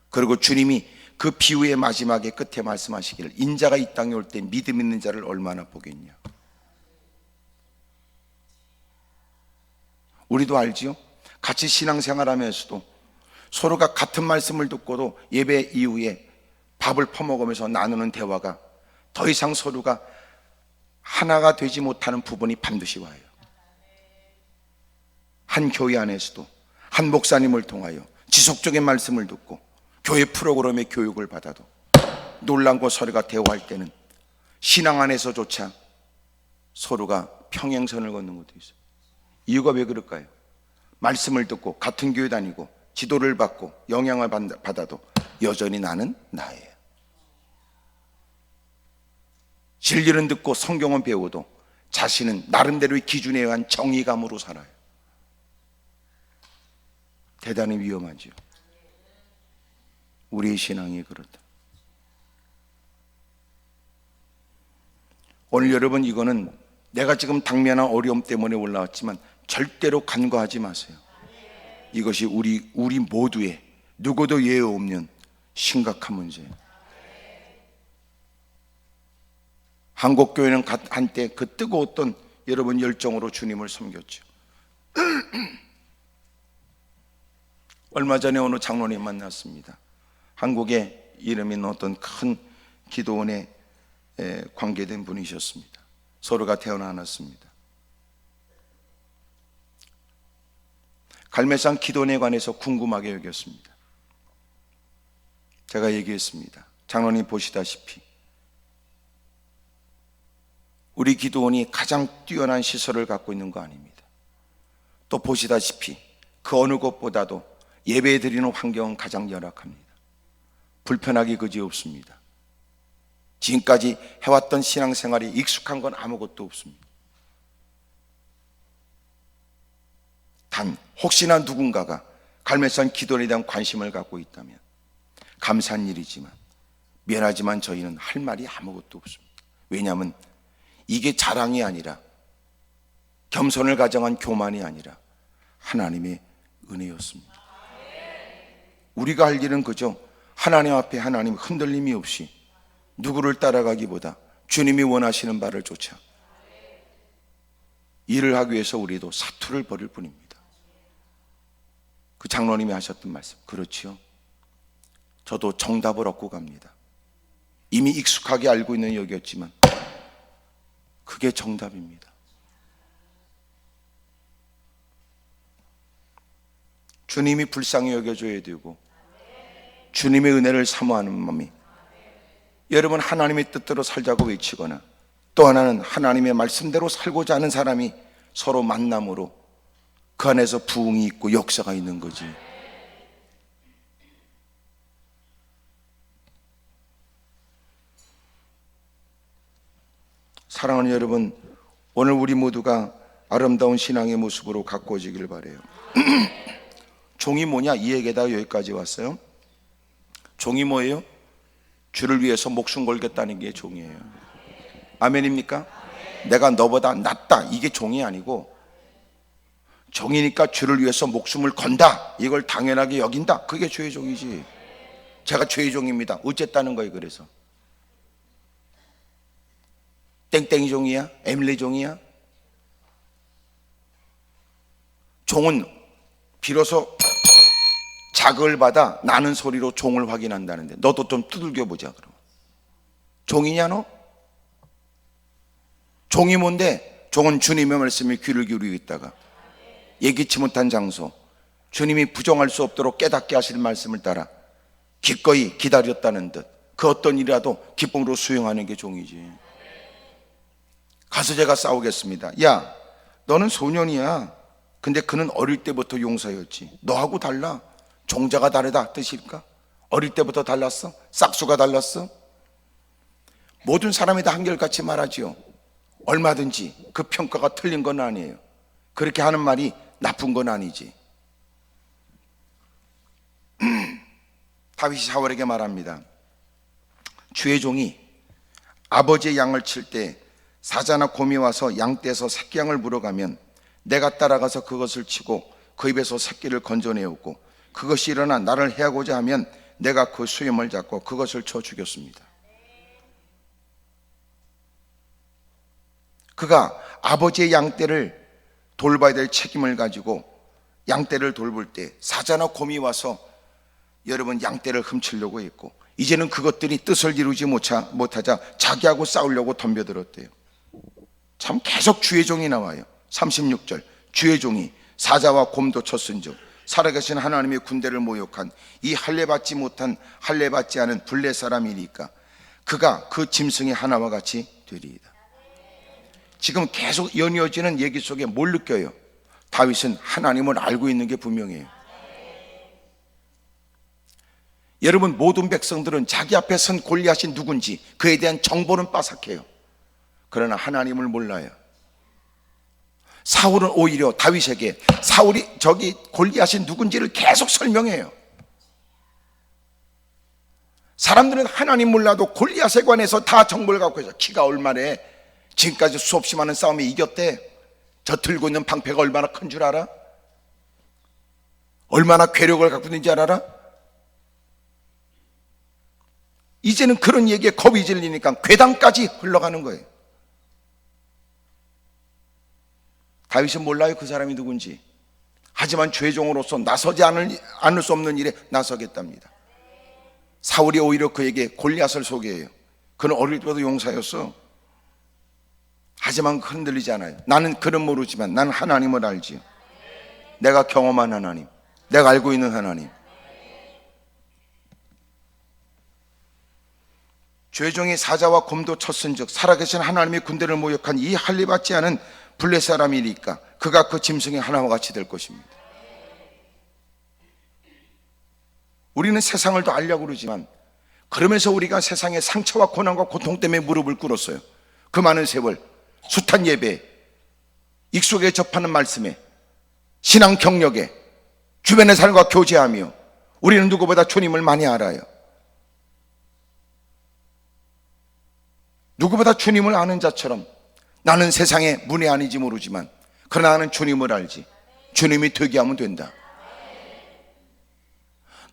그리고 주님이 그 비유의 마지막에 끝에 말씀하시기를 인자가 이 땅에 올 때 믿음 있는 자를 얼마나 보겠냐. 우리도 알지요? 같이 신앙생활하면서도 서로가 같은 말씀을 듣고도 예배 이후에 밥을 퍼먹으면서 나누는 대화가 더 이상 서로가 하나가 되지 못하는 부분이 반드시 와요. 한 교회 안에서도 한 목사님을 통하여 지속적인 말씀을 듣고 교회 프로그램의 교육을 받아도 놀란 거 서로가 대화할 때는 신앙 안에서조차 서로가 평행선을 걷는 것도 있어요. 이유가 왜 그럴까요? 말씀을 듣고 같은 교회 다니고 지도를 받고 영향을 받아도 여전히 나는 나예요. 진리는 듣고 성경은 배워도 자신은 나름대로의 기준에 의한 정의감으로 살아요. 대단히 위험하죠. 우리의 신앙이 그렇다. 오늘 여러분, 이거는 내가 지금 당면한 어려움 때문에 올라왔지만 절대로 간과하지 마세요. 이것이 우리 모두의 누구도 예외 없는 심각한 문제예요. 한국교회는 한때 그 뜨거웠던 여러분 열정으로 주님을 섬겼죠. 얼마 전에 어느 장로님 만났습니다. 한국에 이름 있는 어떤 큰 기도원에 관계된 분이셨습니다. 서로가 태어나왔습니다. 갈매산 기도원에 관해서 궁금하게 여겼습니다. 제가 얘기했습니다. 장로님 보시다시피 우리 기도원이 가장 뛰어난 시설을 갖고 있는 거 아닙니다. 또 보시다시피 그 어느 것보다도 예배 드리는 환경은 가장 열악합니다. 불편하기 그지없습니다. 지금까지 해왔던 신앙생활이 익숙한 건 아무것도 없습니다. 단 혹시나 누군가가 갈매산 기도원에 대한 관심을 갖고 있다면 감사한 일이지만 미안하지만 저희는 할 말이 아무것도 없습니다. 왜냐하면 이게 자랑이 아니라 겸손을 가정한 교만이 아니라 하나님의 은혜였습니다. 우리가 할 일은 그저 하나님 앞에 하나님 흔들림이 없이 누구를 따라가기보다 주님이 원하시는 바를 쫓아 일을 하기 위해서 우리도 사투를 벌일 뿐입니다. 그 장로님이 하셨던 말씀, 그렇지요. 저도 정답을 얻고 갑니다. 이미 익숙하게 알고 있는 여기였지만 그게 정답입니다. 주님이 불쌍히 여겨줘야 되고 주님의 은혜를 사모하는 마음이, 여러분 하나님의 뜻대로 살자고 외치거나 또 하나는 하나님의 말씀대로 살고자 하는 사람이 서로 만남으로 그 안에서 부흥이 있고 역사가 있는 거지. 사랑하는 여러분, 오늘 우리 모두가 아름다운 신앙의 모습으로 가꾸어지길 바라요. 종이 뭐냐? 이 얘기에다가 여기까지 왔어요. 종이 뭐예요? 주를 위해서 목숨 걸겠다는 게 종이에요. 아멘입니까? 내가 너보다 낫다, 이게 종이 아니고 종이니까 주를 위해서 목숨을 건다, 이걸 당연하게 여긴다, 그게 주의 종이지. 제가 주의 종입니다. 어쨌다는 거예요. 그래서 땡땡이 종이야? 에밀리 종이야? 종은 비로소 자극을 받아 나는 소리로 종을 확인한다는데 너도 좀 두들겨 보자. 그럼 종이냐 너? 종이 뭔데? 종은 주님의 말씀에 귀를 기울이고 있다가 예기치 못한 장소, 주님이 부정할 수 없도록 깨닫게 하실 말씀을 따라 기꺼이 기다렸다는 듯 그 어떤 일이라도 기쁨으로 수용하는 게 종이지. 가서 제가 싸우겠습니다. 야, 너는 소년이야. 근데 그는 어릴 때부터 용사였지. 너하고 달라. 종자가 다르다 뜻일까? 어릴 때부터 달랐어? 싹수가 달랐어? 모든 사람이 다 한결같이 말하지요. 얼마든지. 그 평가가 틀린 건 아니에요. 그렇게 하는 말이 나쁜 건 아니지. 다윗이 사울에게 말합니다. 주의 종이 아버지의 양을 칠 때 사자나 곰이 와서 양떼에서 새끼양을 물어가면 내가 따라가서 그것을 치고 그 입에서 새끼를 건져내었고 그것이 일어나 나를 해하고자 하면 내가 그 수염을 잡고 그것을 쳐 죽였습니다. 그가 아버지의 양떼를 돌봐야 될 책임을 가지고 양떼를 돌볼 때 사자나 곰이 와서 여러분 양떼를 훔치려고 했고 이제는 그것들이 뜻을 이루지 못하자 자기하고 싸우려고 덤벼들었대요. 참 계속 주의 종이 나와요. 36절 주의 종이 사자와 곰도 쳤은즉 살아계신 하나님의 군대를 모욕한 이 할례받지 못한 할례받지 않은 블레 사람이니까 그가 그 짐승의 하나와 같이 되리이다. 지금 계속 연이어지는 얘기 속에 뭘 느껴요? 다윗은 하나님을 알고 있는 게 분명해요. 여러분 모든 백성들은 자기 앞에 선 골리앗이 누군지 그에 대한 정보는 빠삭해요. 그러나 하나님을 몰라요. 사울은 오히려 다윗에게 사울이 저기 골리앗이 누군지를 계속 설명해요. 사람들은 하나님 몰라도 골리앗에 관해서 다 정보를 갖고 있어요. 키가 얼마래? 지금까지 수없이 많은 싸움에 이겼대. 저 들고 있는 방패가 얼마나 큰 줄 알아? 얼마나 괴력을 갖고 있는지 알아? 이제는 그런 얘기에 겁이 질리니까 괴담까지 흘러가는 거예요. 다윗은 몰라요 그 사람이 누군지. 하지만 죄종으로서 나서지 않을 수 없는 일에 나서겠답니다. 사울이 오히려 그에게 골리앗을 소개해요. 그는 어릴 때부터 용사였어. 하지만 흔들리지 않아요. 나는 그는 모르지만 나는 하나님을 알지요. 내가 경험한 하나님, 내가 알고 있는 하나님. 죄종이 사자와 곰도 쳤은즉 살아계신 하나님의 군대를 모욕한 이 할례받지 않은 블레 사람이니까 그가 그 짐승의 하나와 같이 될 것입니다. 우리는 세상을 더 알려고 그러지만 그러면서 우리가 세상의 상처와 고난과 고통 때문에 무릎을 꿇었어요. 그 많은 세월 숱한 예배, 익숙하게 접하는 말씀에, 신앙 경력에, 주변의 삶과 교제하며 우리는 누구보다 주님을 많이 알아요. 누구보다 주님을 아는 자처럼 나는 세상의 문외 아닌지 모르지만 그러나 나는 주님을 알지. 주님이 되게 하면 된다.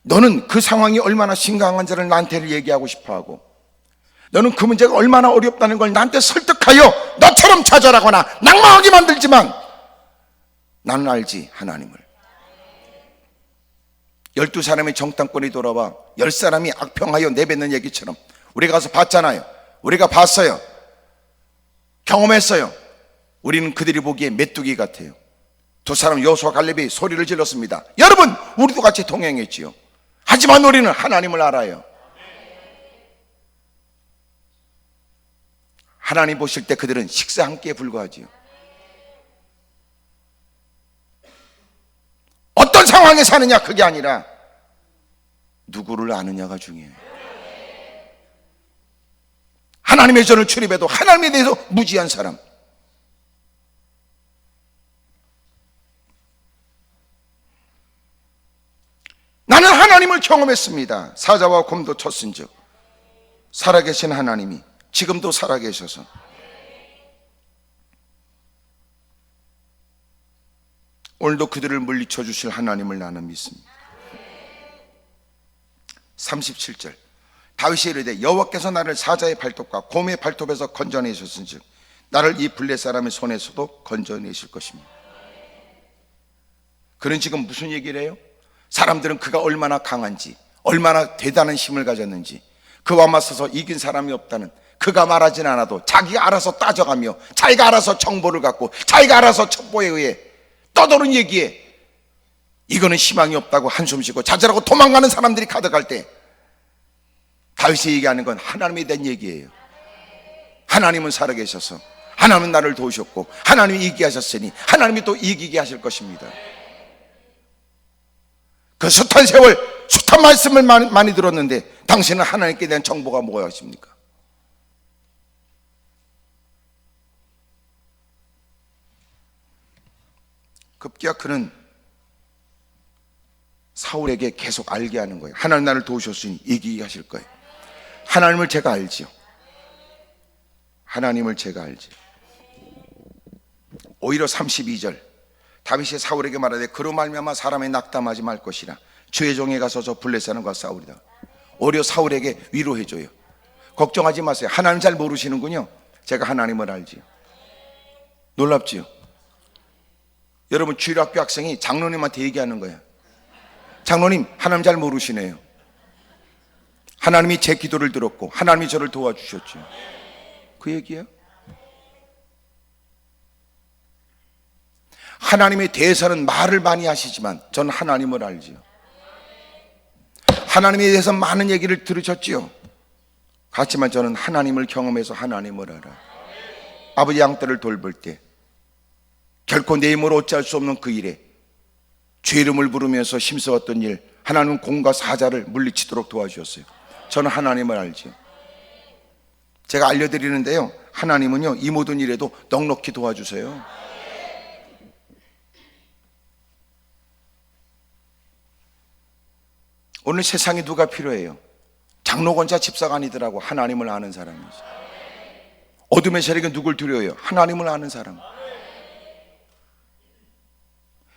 너는 그 상황이 얼마나 심각한지를 나한테 얘기하고 싶어하고 너는 그 문제가 얼마나 어렵다는 걸 나한테 설득하여 너처럼 좌절하거나 낭망하게 만들지만 나는 알지 하나님을. 12사람의 정탐꾼이 돌아와 10사람이 악평하여 내뱉는 얘기처럼 우리가 가서 봤잖아요. 우리가 봤어요. 경험했어요. 우리는 그들이 보기에 메뚜기 같아요. 두 사람 여호수아 갈렙이 소리를 질렀습니다. 여러분 우리도 같이 동행했지요. 하지만 우리는 하나님을 알아요. 하나님 보실 때 그들은 식사 한 끼에 불과하지요. 어떤 상황에 사느냐 그게 아니라 누구를 아느냐가 중요해요. 하나님의 전을 출입해도 하나님에 대해서 무지한 사람. 나는 하나님을 경험했습니다. 사자와 곰도 쳤은즉 살아계신 하나님이 지금도 살아계셔서 오늘도 그들을 물리쳐 주실 하나님을 나는 믿습니다. 37절 다윗이 이르되 여호와께서 나를 사자의 발톱과 곰의 발톱에서 건져내셨은즉 나를 이 블레 사람의 손에서도 건져내실 것입니다. 그는 지금 무슨 얘기를 해요? 사람들은 그가 얼마나 강한지 얼마나 대단한 힘을 가졌는지 그와 맞서서 이긴 사람이 없다는 그가 말하진 않아도 자기가 알아서 따져가며 자기가 알아서 정보를 갖고 자기가 알아서 첩보에 의해 떠도는 얘기에 이거는 희망이 없다고 한숨 쉬고 좌절하고 도망가는 사람들이 가득할 때 다윗이 얘기하는 건 하나님에 대한 얘기예요. 하나님은 살아계셔서 하나님은 나를 도우셨고 하나님이 이기게 하셨으니 하나님이 또 이기게 하실 것입니다. 그 숱한 세월 숱한 말씀을 많이 들었는데 당신은 하나님께 대한 정보가 무엇입니까? 급기야 그는 사울에게 계속 알게 하는 거예요. 하나님 나를 도우셨으니 얘기하실 거예요. 하나님을 제가 알지요. 하나님을 제가 알지요. 오히려 32절 다윗이 사울에게 말하되 그로 말미암아 사람의 낙담하지 말 것이라 주의 종에 가서 저 블레 사람과 싸우리다. 오히려 사울에게 위로해줘요. 걱정하지 마세요. 하나님 잘 모르시는군요. 제가 하나님을 알지요. 놀랍지요. 여러분 주일학교 학생이 장로님한테 얘기하는 거야. 장로님 하나님 잘 모르시네요. 하나님이 제 기도를 들었고 하나님이 저를 도와주셨죠. 그 얘기예요. 하나님에 대해서는 말을 많이 하시지만 저는 하나님을 알지요. 하나님에 대해서 많은 얘기를 들으셨지요. 그렇지만 저는 하나님을 경험해서 하나님을 알아요. 아버지 양떼를 돌볼 때 결코 내 힘으로 어찌할 수 없는 그 일에 주 이름을 부르면서 힘써왔던 일, 하나님은 공과 사자를 물리치도록 도와주셨어요. 저는 하나님을 알지요. 제가 알려드리는데요, 하나님은요 이 모든 일에도 넉넉히 도와주세요. 오늘 세상에 누가 필요해요? 장로권자 집사가 아니더라고. 하나님을 아는 사람이지. 어둠의 세력은 누굴 두려워해요? 하나님을 아는 사람.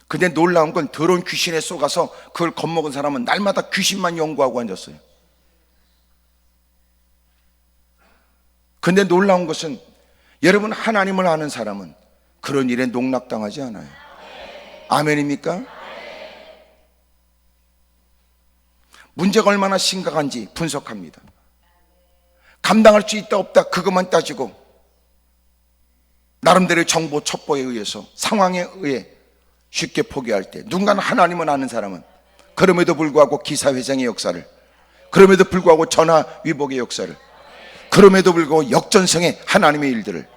근데 놀라운 건 더러운 귀신에 쏘가서 그걸 겁먹은 사람은 날마다 귀신만 연구하고 앉았어요. 근데 놀라운 것은 여러분 하나님을 아는 사람은 그런 일에 농락당하지 않아요. 아멘입니까? 문제가 얼마나 심각한지 분석합니다. 감당할 수 있다 없다 그것만 따지고 나름대로의 정보 첩보에 의해서 상황에 의해 쉽게 포기할 때, 누군가는 하나님을 아는 사람은 그럼에도 불구하고 기사회생의 역사를, 그럼에도 불구하고 전화위복의 역사를, 그럼에도 불구하고 역전성의 하나님의 일들을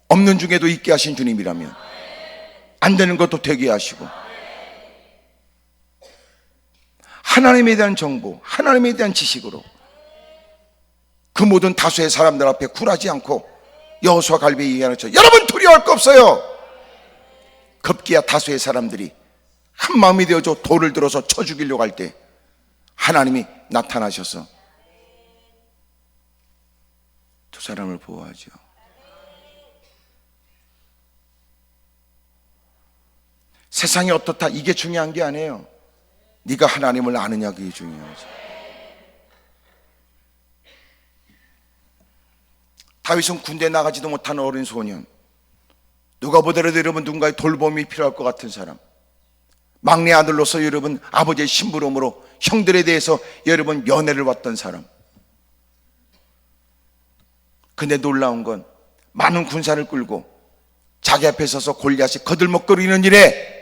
없는 중에도 있게 하신 주님이라면 안 되는 것도 되게 하시고 하나님에 대한 정보, 하나님에 대한 지식으로 그 모든 다수의 사람들 앞에 굴하지 않고 여호수아 갈비에 얘기하는 것처럼 여러분 두려워할 거 없어요. 급기야 다수의 사람들이 한 마음이 되어져 돌을 들어서 쳐 죽이려고 할 때 하나님이 나타나셔서 두 사람을 보호하죠. 세상이 어떻다 이게 중요한 게 아니에요. 네가 하나님을 아느냐 그게 중요하죠. 다윗은 군대 나가지도 못한 어린 소년, 누가 보더라도 여러분 누군가의 돌봄이 필요할 것 같은 사람, 막내 아들로서 여러분 아버지의 심부름으로 형들에 대해서 여러분 면회를 왔던 사람. 근데 놀라운 건 많은 군사를 끌고 자기 앞에 서서 골리앗이 거들먹거리는 일에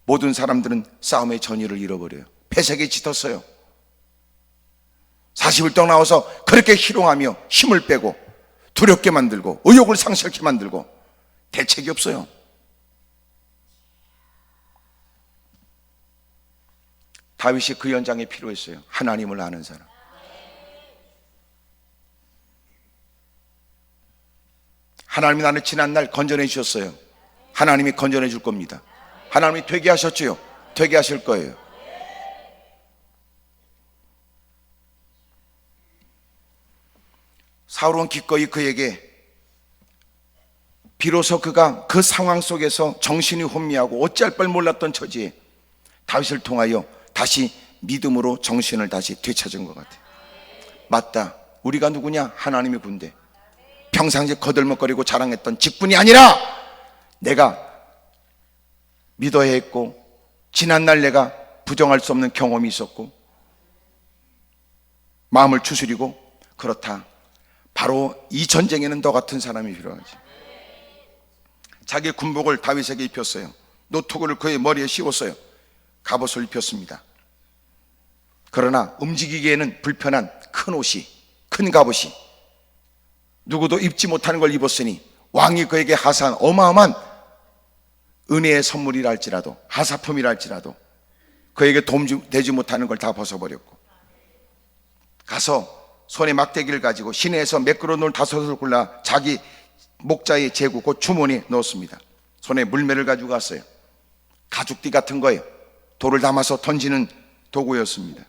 모든 사람들은 싸움의 전의를 잃어버려요. 패색에 짙었어요. 40일 동안 나와서 그렇게 희롱하며 힘을 빼고 두렵게 만들고 의욕을 상실케 만들고 대책이 없어요. 다윗이 그 현장에 필요했어요. 하나님을 아는 사람. 하나님이 나를 지난날 건져내 주셨어요. 하나님이 건져내 줄 겁니다. 하나님이 되게 하셨지요. 되게 하실 거예요. 사울은 기꺼이 그에게, 비로소 그가 그 상황 속에서 정신이 혼미하고 어찌할 바 몰랐던 처지에 다윗을 통하여 다시 믿음으로 정신을 다시 되찾은 것 같아요. 맞다, 우리가 누구냐? 하나님의 군대. 평상시에 거들먹거리고 자랑했던 직분이 아니라 내가 믿어야 했고 지난날 내가 부정할 수 없는 경험이 있었고 마음을 추스리고, 그렇다, 바로 이 전쟁에는 너 같은 사람이 필요하지. 자기 군복을 다윗에게 입혔어요. 노트구를 그의 머리에 씌웠어요. 갑옷을 입혔습니다. 그러나 움직이기에는 불편한 큰 옷이, 큰 갑옷이 누구도 입지 못하는 걸 입었으니 왕이 그에게 하사한 어마어마한 은혜의 선물이라 할지라도, 하사품이라 할지라도 그에게 도움 되지 못하는 걸 다 벗어버렸고, 가서 손에 막대기를 가지고 시내에서 매끄러운 돌 5을 골라 자기 목자의 제구 곧 주머니에 넣었습니다. 손에 물매를 가지고 갔어요. 가죽띠 같은 거예요. 돌을 담아서 던지는 도구였습니다.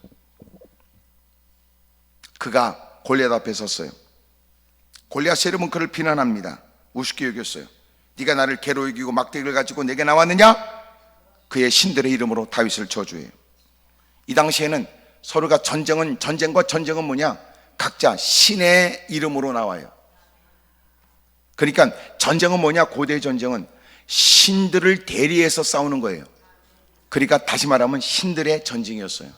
그가 골리앗 앞에 섰어요. 골리앗 세력은 그를 비난합니다. 우습게 여겼어요. 네가 나를 개로 이기고 막대기를 가지고 내게 나왔느냐? 그의 신들의 이름으로 다윗을 저주해요. 이 당시에는 서로가 전쟁과 전쟁은 뭐냐? 각자 신의 이름으로 나와요. 그러니까 전쟁은 뭐냐? 고대 전쟁은 신들을 대리해서 싸우는 거예요. 그러니까 다시 말하면 신들의 전쟁이었어요.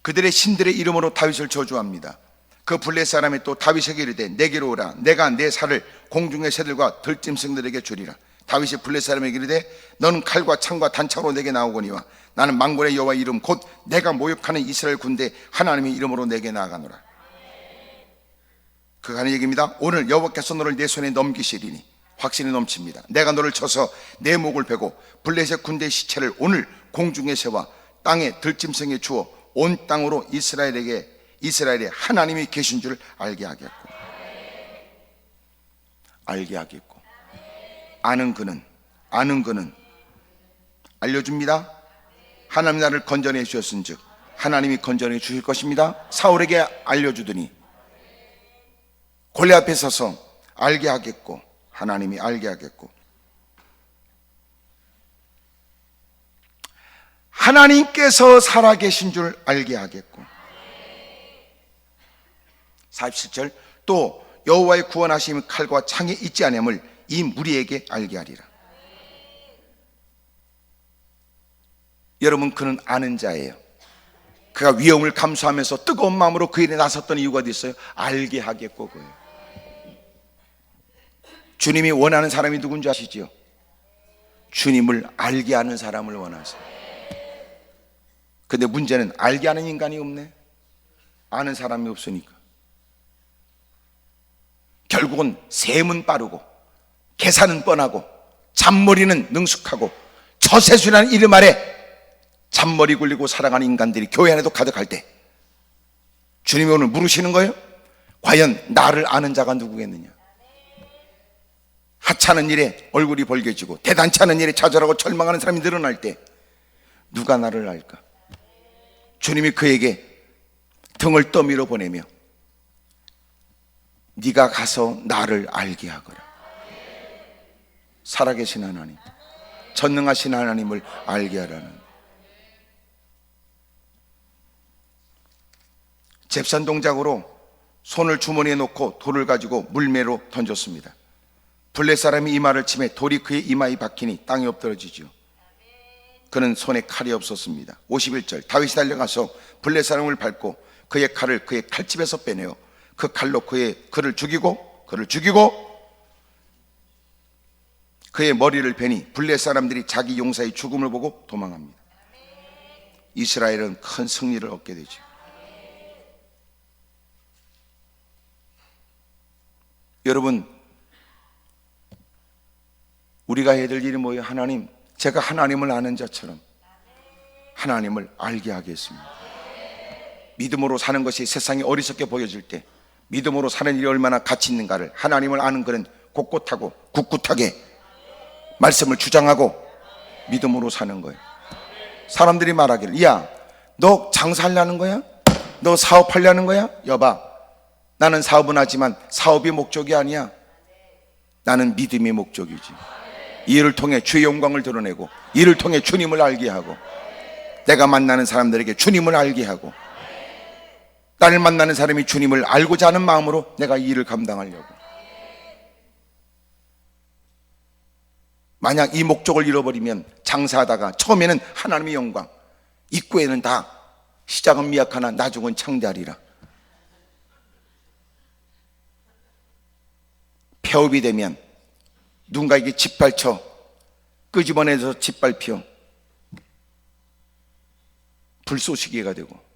그들의 신들의 이름으로 다윗을 저주합니다. 그 블레 사람이 또 다윗에게 이르되 내게로 오라. 내가 내 살을 공중의 새들과 들짐승들에게 주리라. 다윗이 블레 사람에게 이르되 너는 칼과 창과 단창으로 내게 나오거니와 나는 만군의 여호와 이름 곧 내가 모욕하는 이스라엘 군대 하나님의 이름으로 내게 나아가노라. 그가 하는 얘기입니다. 오늘 여호와께서 너를 내 손에 넘기시리니 확신이 넘칩니다. 내가 너를 쳐서 내 목을 베고 블레셋 군대의 시체를 오늘 공중의 새와 땅의 들짐승에 주어 온 땅으로 이스라엘의 하나님이 계신 줄 알게 하겠고, 아는 그는 알려줍니다. 하나님 나를 건져내 주셨은즉 하나님이 건져내 주실 것입니다. 사울에게 알려주더니 골리앗 앞에 서서 알게 하겠고, 하나님이 알게 하겠고, 하나님께서 살아계신 줄 알게 하겠고. 47절 또 여호와의 구원하심이 칼과 창에 있지 아니함을 이 무리에게 알게 하리라. 여러분, 그는 아는 자예요. 그가 위험을 감수하면서 뜨거운 마음으로 그 일에 나섰던 이유가 있어요. 알게 하겠고. 그예요. 주님이 원하는 사람이 누군지 아시죠? 주님을 알게 하는 사람을 원하세요. 근데 문제는 알게 하는 인간이 없네. 아는 사람이 없으니까 결국은 셈은 빠르고 계산은 뻔하고 잔머리는 능숙하고 처세술이라는 이름 아래 잔머리 굴리고 살아가는 인간들이 교회 안에도 가득할 때 주님이 오늘 물으시는 거예요. 과연 나를 아는 자가 누구겠느냐? 하찮은 일에 얼굴이 벌개지고 대단치 않은 일에 좌절하고 절망하는 사람이 늘어날 때 누가 나를 알까? 주님이 그에게 등을 떠밀어 보내며 네가 가서 나를 알게 하거라. 살아계신 하나님, 전능하신 하나님을 알게 하라는. 잽싼 동작으로 손을 주머니에 놓고 돌을 가지고 물매로 던졌습니다. 블레 사람이 이마를 치매 돌이 그의 이마에 박히니 땅에 엎드러지죠. 그는 손에 칼이 없었습니다. 51절 다윗이 달려가서 블레 사람을 밟고 그의 칼을 그의 칼집에서 빼내어 그 칼로 그를 죽이고 그의 머리를 베니 블레 사람들이 자기 용사의 죽음을 보고 도망합니다. 이스라엘은 큰 승리를 얻게 되죠. 여러분, 우리가 해야 될 일이 뭐예요? 하나님, 제가 하나님을 아는 자처럼 하나님을 알게 하겠습니다. 믿음으로 사는 것이 세상에 어리석게 보여질 때 믿음으로 사는 일이 얼마나 가치 있는가를 하나님을 아는 그는 꼿꼿하고 굳굳하게 말씀을 주장하고 믿음으로 사는 거예요. 사람들이 말하기를, 야, 너 장사하려는 거야? 너 사업하려는 거야? 여봐, 나는 사업은 하지만 사업이 목적이 아니야. 나는 믿음이 목적이지. 이 일을 통해 주의 영광을 드러내고 이를 통해 주님을 알게 하고 내가 만나는 사람들에게 주님을 알게 하고 나를 만나는 사람이 주님을 알고자 하는 마음으로 내가 이 일을 감당하려고. 만약 이 목적을 잃어버리면 장사하다가 처음에는 하나님의 영광, 입구에는 다 시작은 미약하나 나중은 창대하리라. 폐업이 되면 누군가에게 짓밟혀 끄집어내서 짓밟혀 불쏘시개가 되고,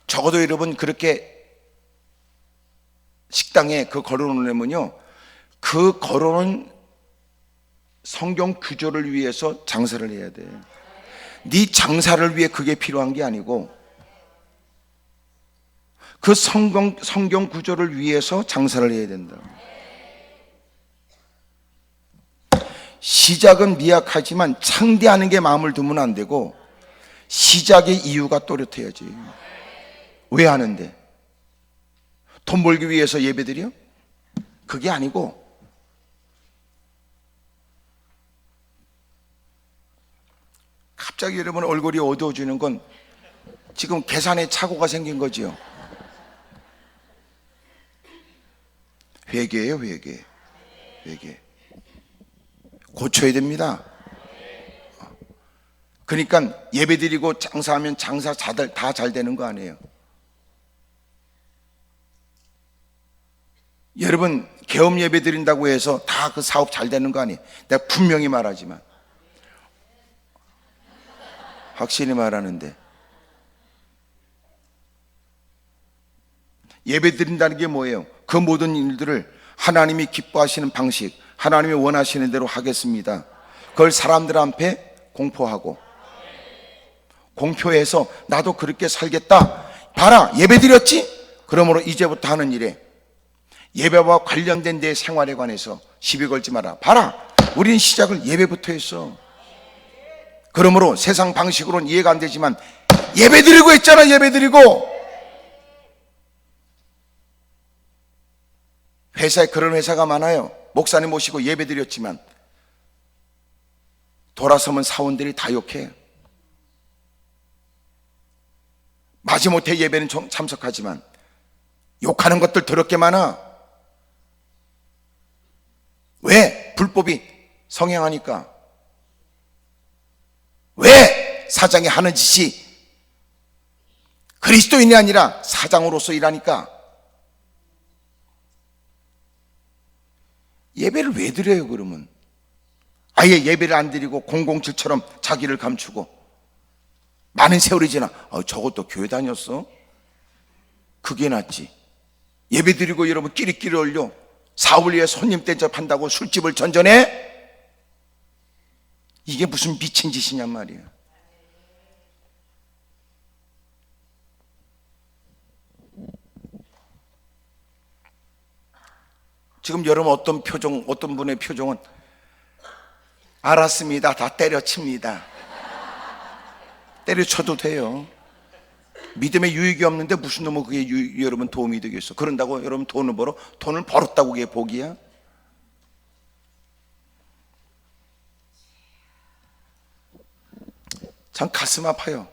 적어도 여러분 그렇게 식당에 그 걸어놓으면요, 그 걸어놓은 성경 구조를 위해서 장사를 해야 돼. 네 장사를 위해 그게 필요한 게 아니고 그 성경 구조를 위해서 장사를 해야 된다. 시작은 미약하지만 창대하는 게 마음을 두면 안 되고 시작의 이유가 또렷해야지. 왜 하는데? 돈 벌기 위해서 예배드려? 그게 아니고 갑자기 여러분 얼굴이 어두워지는 건 지금 계산에 착오가 생긴 거지요. 회개예요, 회개. 고쳐야 됩니다. 그러니까 예배드리고 장사하면 장사 다 잘 되는 거 아니에요. 여러분 개업 예배 드린다고 해서 다 그 사업 잘 되는 거 아니에요. 내가 분명히 말하지만, 확실히 말하는데, 예배 드린다는 게 뭐예요? 그 모든 일들을 하나님이 기뻐하시는 방식, 하나님이 원하시는 대로 하겠습니다. 그걸 사람들 앞에 공포하고 공표해서 나도 그렇게 살겠다. 봐라, 예배 드렸지? 그러므로 이제부터 하는 일에 예배와 관련된 내 생활에 관해서 시비 걸지 마라. 봐라, 우리는 시작을 예배부터 했어. 그러므로 세상 방식으로는 이해가 안 되지만 예배 드리고 했잖아. 예배 드리고. 회사에 그런 회사가 많아요. 목사님 모시고 예배 드렸지만 돌아서면 사원들이 다 욕해. 마지못해 예배는 참석하지만 욕하는 것들 더럽게 많아. 왜? 불법이 성행하니까. 왜? 사장이 하는 짓이 그리스도인이 아니라 사장으로서 일하니까. 예배를 왜 드려요 그러면? 아예 예배를 안 드리고 007처럼 자기를 감추고 많은 세월이 지나 저것도 교회 다녔어? 그게 낫지. 예배 드리고 여러분 끼리끼리 올려 사업을 위해 손님 대접한다고 술집을 전전해? 이게 무슨 미친 짓이냔 말이야. 지금 여러분 어떤 분의 표정은 알았습니다. 다 때려칩니다. 때려쳐도 돼요. 믿음에 유익이 없는데 무슨 놈의 그게 여러분 도움이 되겠어? 그런다고 여러분 돈을 벌었다고 그게 복이야? 참 가슴 아파요.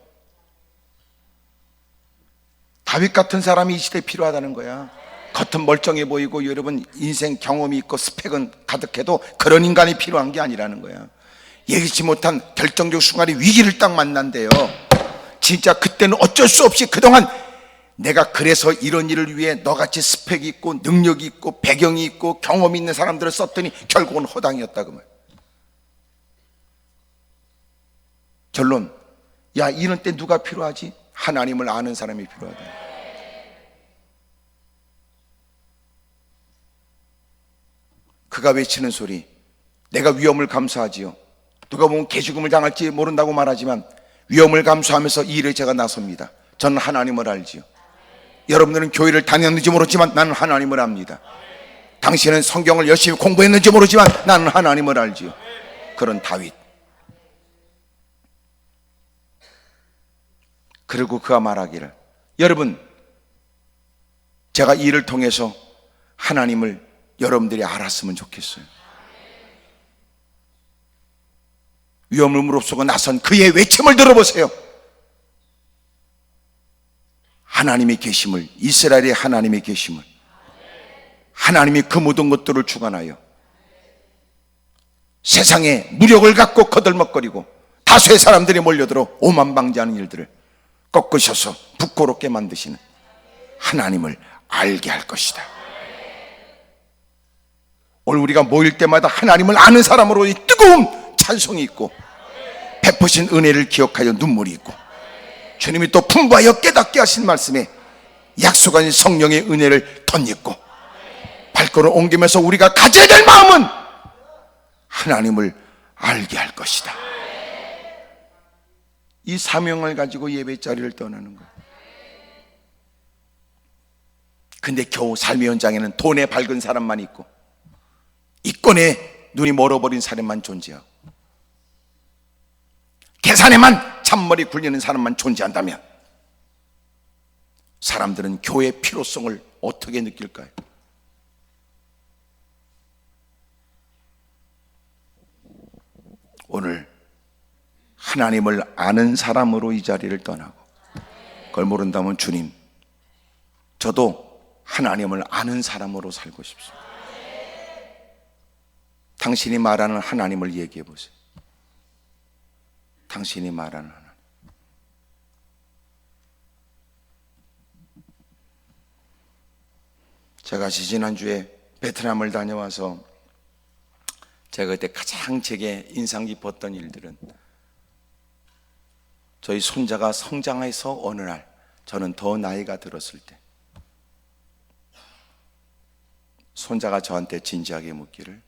다윗 같은 사람이 이 시대에 필요하다는 거야. 겉은 멀쩡해 보이고 여러분 인생 경험이 있고 스펙은 가득해도 그런 인간이 필요한 게 아니라는 거야. 예기치 못한 결정적 순간에 위기를 딱 만난대요. 진짜 그때는 어쩔 수 없이 그동안 내가 그래서 이런 일을 위해 너같이 스펙이 있고 능력이 있고 배경이 있고 경험이 있는 사람들을 썼더니 결국은 허당이었다 그 말. 결론, 야 이런 때 누가 필요하지? 하나님을 아는 사람이 필요하다. 그가 외치는 소리, 내가 위험을 감수하지요. 누가 보면 개죽음을 당할지 모른다고 말하지만 위험을 감수하면서 이 일에 제가 나섭니다. 저는 하나님을 알지요. 여러분들은 교회를 다녔는지 모르지만 나는 하나님을 압니다. 당신은 성경을 열심히 공부했는지 모르지만 나는 하나님을 알지요. 그런 다윗. 그리고 그가 말하기를, 여러분 제가 이 일을 통해서 하나님을 여러분들이 알았으면 좋겠어요. 위험을 무릅쓰고 나선 그의 외침을 들어보세요. 하나님의 계심을, 이스라엘의 하나님의 계심을, 하나님이 그 모든 것들을 주관하여 세상에 무력을 갖고 거들먹거리고 다수의 사람들이 몰려들어 오만방지하는 일들을 꺾으셔서 부끄럽게 만드시는 하나님을 알게 할 것이다. 오늘 우리가 모일 때마다 하나님을 아는 사람으로 이 뜨거운 찬송이 있고 베푸신 은혜를 기억하여 눈물이 있고 주님이 또 풍부하여 깨닫게 하신 말씀에 약속한 성령의 은혜를 덧입고 발걸음 옮기면서 우리가 가져야 될 마음은 하나님을 알게 할 것이다. 이 사명을 가지고 예배 자리를 떠나는 거예요. 근데 겨우 삶의 현장에는 돈에 밝은 사람만 있고 이권에 눈이 멀어버린 사람만 존재하고 계산에만 잔머리 굴리는 사람만 존재한다면 사람들은 교회의 필요성을 어떻게 느낄까요? 오늘 하나님을 아는 사람으로 이 자리를 떠나고 그걸 모른다면 주님, 저도 하나님을 아는 사람으로 살고 싶습니다. 당신이 말하는 하나님을 얘기해 보세요. 당신이 말하는 하나님. 제가 지난주에 베트남을 다녀와서 제가 그때 가장 제게 인상 깊었던 일들은 저희 손자가 성장해서 어느 날 저는 더 나이가 들었을 때 손자가 저한테 진지하게 묻기를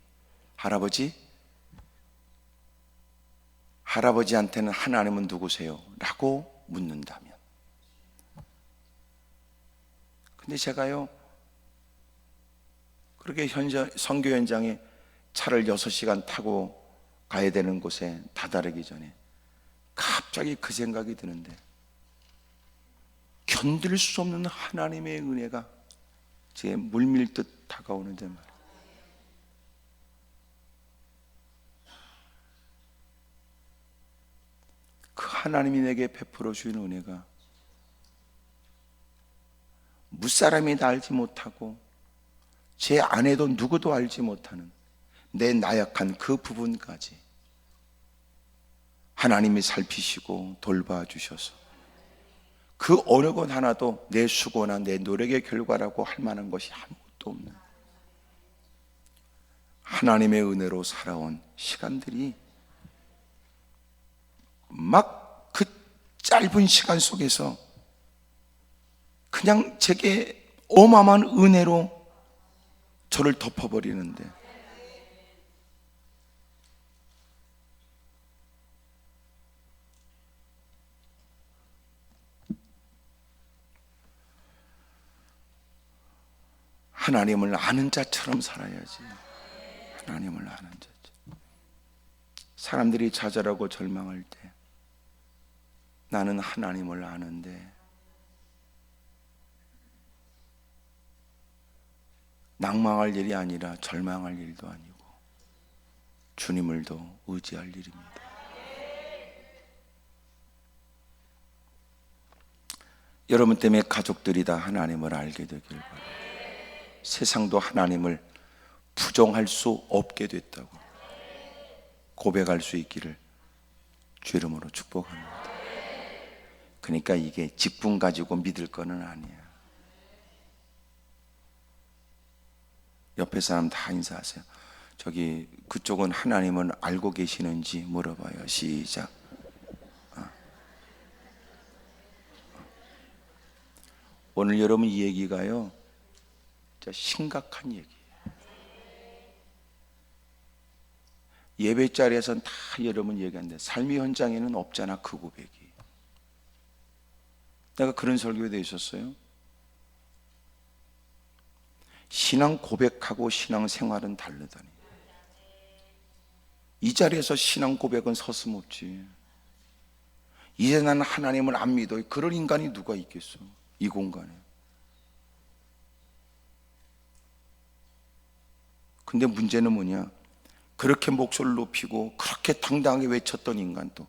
할아버지한테는 하나님은 누구세요? 라고 묻는다면 근데 제가요 그렇게 선교 현장에 차를 6시간 타고 가야 되는 곳에 다다르기 전에 갑자기 그 생각이 드는데 견딜 수 없는 하나님의 은혜가 제 물밀듯 다가오는데 말이에요. 그 하나님이 내게 베풀어 주신 은혜가 무사람이 다 알지 못하고 제 아내도 누구도 알지 못하는 내 나약한 그 부분까지 하나님이 살피시고 돌봐주셔서 그 어느 것 하나도 내 수고나 내 노력의 결과라고 할 만한 것이 아무것도 없는 하나님의 은혜로 살아온 시간들이 막 그 짧은 시간 속에서 그냥 제게 어마어마한 은혜로 저를 덮어버리는데 하나님을 아는 자처럼 살아야지. 하나님을 아는 자처럼. 사람들이 좌절하고 절망할 때 나는 하나님을 아는데 낭망할 일이 아니라 절망할 일도 아니고 주님을 더 의지할 일입니다. 여러분 때문에 가족들이 다 하나님을 알게 되길 바랍니다. 세상도 하나님을 부정할 수 없게 됐다고 고백할 수 있기를 주 이름으로 축복합니다. 그러니까 이게 직분 가지고 믿을 거는 아니야. 옆에 사람 다 인사하세요. 저기 그쪽은 하나님은 알고 계시는지 물어봐요. 시작. 오늘 여러분 이 얘기가요 진짜 심각한 얘기예요. 예배 자리에서는 다 여러분 얘기하는데 삶의 현장에는 없잖아 그 고백이. 내가 그런 설교에 있었어요. 신앙 고백하고 신앙 생활은 다르다니. 이 자리에서 신앙 고백은 서슴없지. 이제 나는 하나님을 안 믿어. 그런 인간이 누가 있겠어 이 공간에. 근데 문제는 뭐냐, 그렇게 목소리를 높이고 그렇게 당당하게 외쳤던 인간도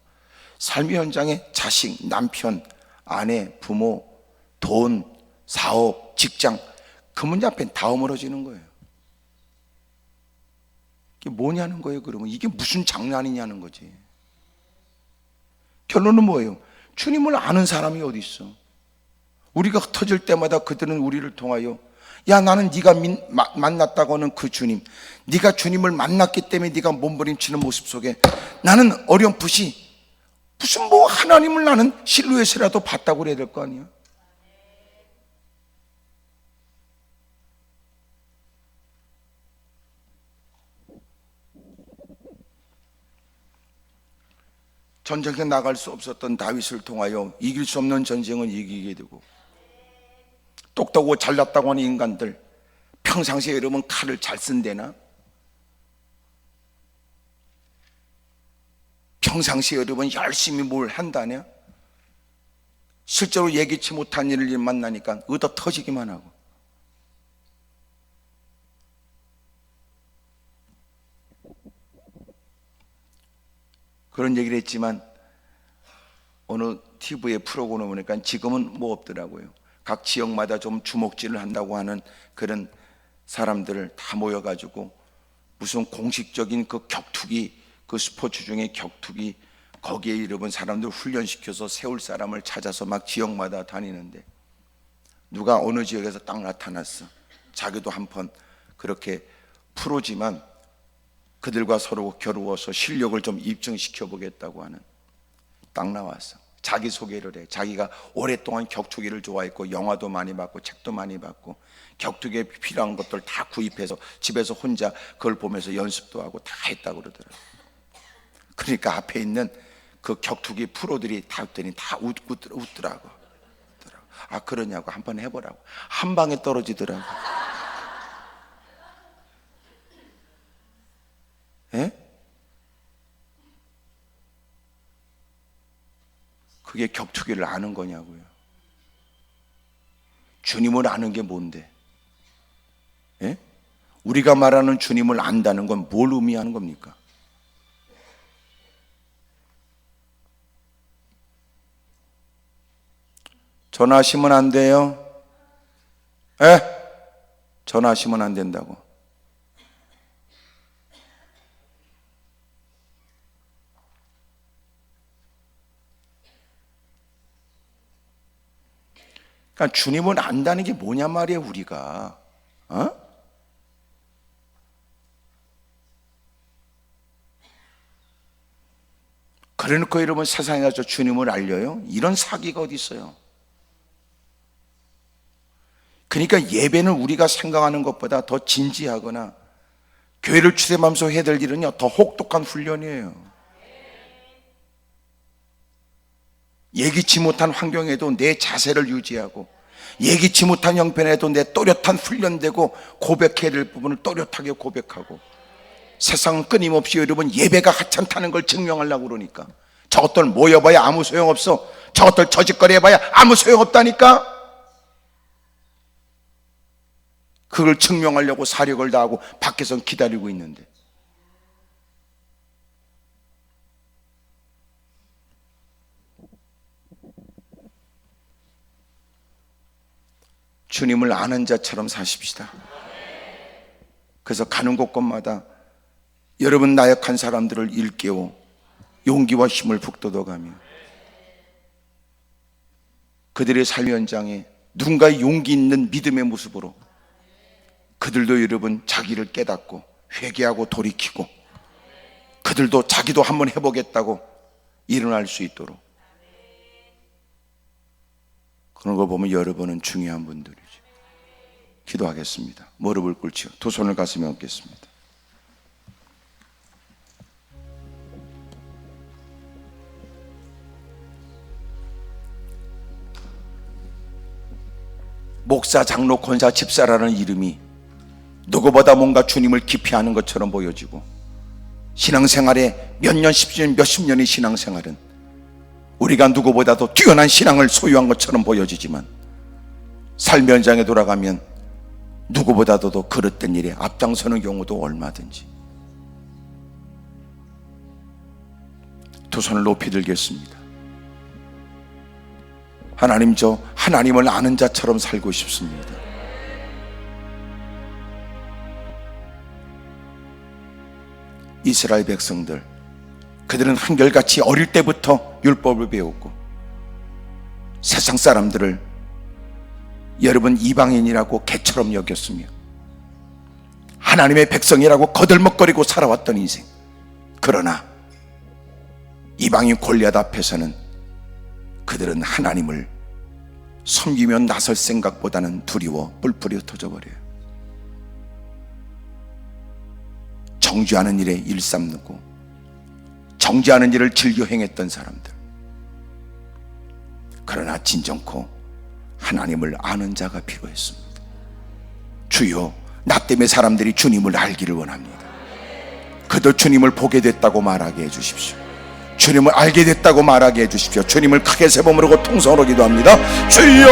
삶의 현장에 자식, 남편, 아내, 부모, 돈, 사업, 직장 그 문제 앞에 다 허물어지는 거예요. 이게 뭐냐는 거예요. 그러면 이게 무슨 장난이냐는 거지. 결론은 뭐예요? 주님을 아는 사람이 어디 있어? 우리가 흩어질 때마다 그들은 우리를 통하여 야 나는 네가 만났다고 하는 그 주님, 네가 주님을 만났기 때문에 네가 몸부림치는 모습 속에 나는 어렴풋이 무슨 뭐 하나님을 나는 실루엣이라도 봤다고 그래야 될 거 아니야. 전쟁에 나갈 수 없었던 다윗을 통하여 이길 수 없는 전쟁은 이기게 되고, 똑똑하고 잘났다고 하는 인간들 평상시에 여러분 칼을 잘 쓴대나? 평상시에 여러분 열심히 뭘 한다냐? 실제로 예기치 못한 일을 만나니까 얻어 터지기만 하고. 그런 얘기를 했지만 어느 TV에 프로그램 보니까 지금은 뭐 없더라고요. 각 지역마다 좀 주먹질을 한다고 하는 그런 사람들을 다 모여가지고 무슨 공식적인 그 격투기, 그 스포츠 중에 격투기, 거기에 여러분 사람들 훈련시켜서 세울 사람을 찾아서 막 지역마다 다니는데, 누가 어느 지역에서 딱 나타났어. 자기도 한번 그렇게 프로지만 그들과 서로 겨루어서 실력을 좀 입증시켜 보겠다고 하는, 딱 나왔어. 자기 소개를 해. 자기가 오랫동안 격투기를 좋아했고 영화도 많이 봤고 책도 많이 봤고 격투기에 필요한 것들 다 구입해서 집에서 혼자 그걸 보면서 연습도 하고 다 했다고 그러더라고요. 그러니까 앞에 있는 그 격투기 프로들이 다 웃더니 다 웃더라고. 아, 그러냐고. 한번 해보라고. 한 방에 떨어지더라고. 예? 그게 격투기를 아는 거냐고요. 주님을 아는 게 뭔데? 예? 우리가 말하는 주님을 안다는 건 뭘 의미하는 겁니까? 전화하시면 안 돼요? 예? 전화하시면 안 된다고. 그러니까 주님을 안다는 게 뭐냐 말이에요, 우리가. 그래놓고 여러분 세상에 가서 주님을 알려요? 이런 사기가 어디 있어요? 그러니까 예배는 우리가 생각하는 것보다 더 진지하거나 교회를 출애하면서 해야 될 일은요, 더 혹독한 훈련이에요. 예기치 못한 환경에도 내 자세를 유지하고, 예기치 못한 형편에도 내 또렷한 훈련되고 고백해야 될 부분을 또렷하게 고백하고, 세상은 끊임없이 여러분 예배가 하찮다는 걸 증명하려고 그러니까, 저것들 모여봐야 아무 소용없어, 저것들 저짓거리 해봐야 아무 소용없다니까. 그걸 증명하려고 사력을 다하고 밖에서 기다리고 있는데, 주님을 아는 자처럼 사십시다. 그래서 가는 곳곳마다 여러분 나약한 사람들을 일깨워 용기와 힘을 북돋아가며, 그들의 삶 현장에 누군가의 용기 있는 믿음의 모습으로 그들도 여러분 자기를 깨닫고 회개하고 돌이키고, 그들도 자기도 한번 해보겠다고 일어날 수 있도록, 그런 거 보면 여러분은 중요한 분들이죠. 기도하겠습니다. 무릎을 꿇죠. 두 손을 가슴에 얹겠습니다. 목사, 장로, 권사, 집사라는 이름이 누구보다 뭔가 주님을 깊이 아는 것처럼 보여지고, 신앙생활에 몇 년, 10년, 몇십 년의 신앙생활은 우리가 누구보다도 뛰어난 신앙을 소유한 것처럼 보여지지만, 삶 현장에 돌아가면 누구보다도 더 그릇된 일에 앞장서는 경우도 얼마든지. 두 손을 높이 들겠습니다. 하나님, 저 하나님을 아는 자처럼 살고 싶습니다. 이스라엘 백성들, 그들은 한결같이 어릴 때부터 율법을 배웠고, 세상 사람들을 여러분 이방인이라고 개처럼 여겼으며 하나님의 백성이라고 거들먹거리고 살아왔던 인생. 그러나 이방인 골리앗 앞에서는 그들은 하나님을 섬기며 나설 생각보다는 두려워 뿔뿔이 흩어져버려요. 정죄하는 일에 일삼고 정죄하는 일을 즐겨 행했던 사람들, 그러나 진정코 하나님을 아는 자가 필요했습니다. 주여, 나 때문에 사람들이 주님을 알기를 원합니다. 그도 주님을 보게 됐다고 말하게 해주십시오. 주님을 알게 됐다고 말하게 해주십시오. 주님을 크게 세 번 부르고 통성으로 기도합니다. 주여!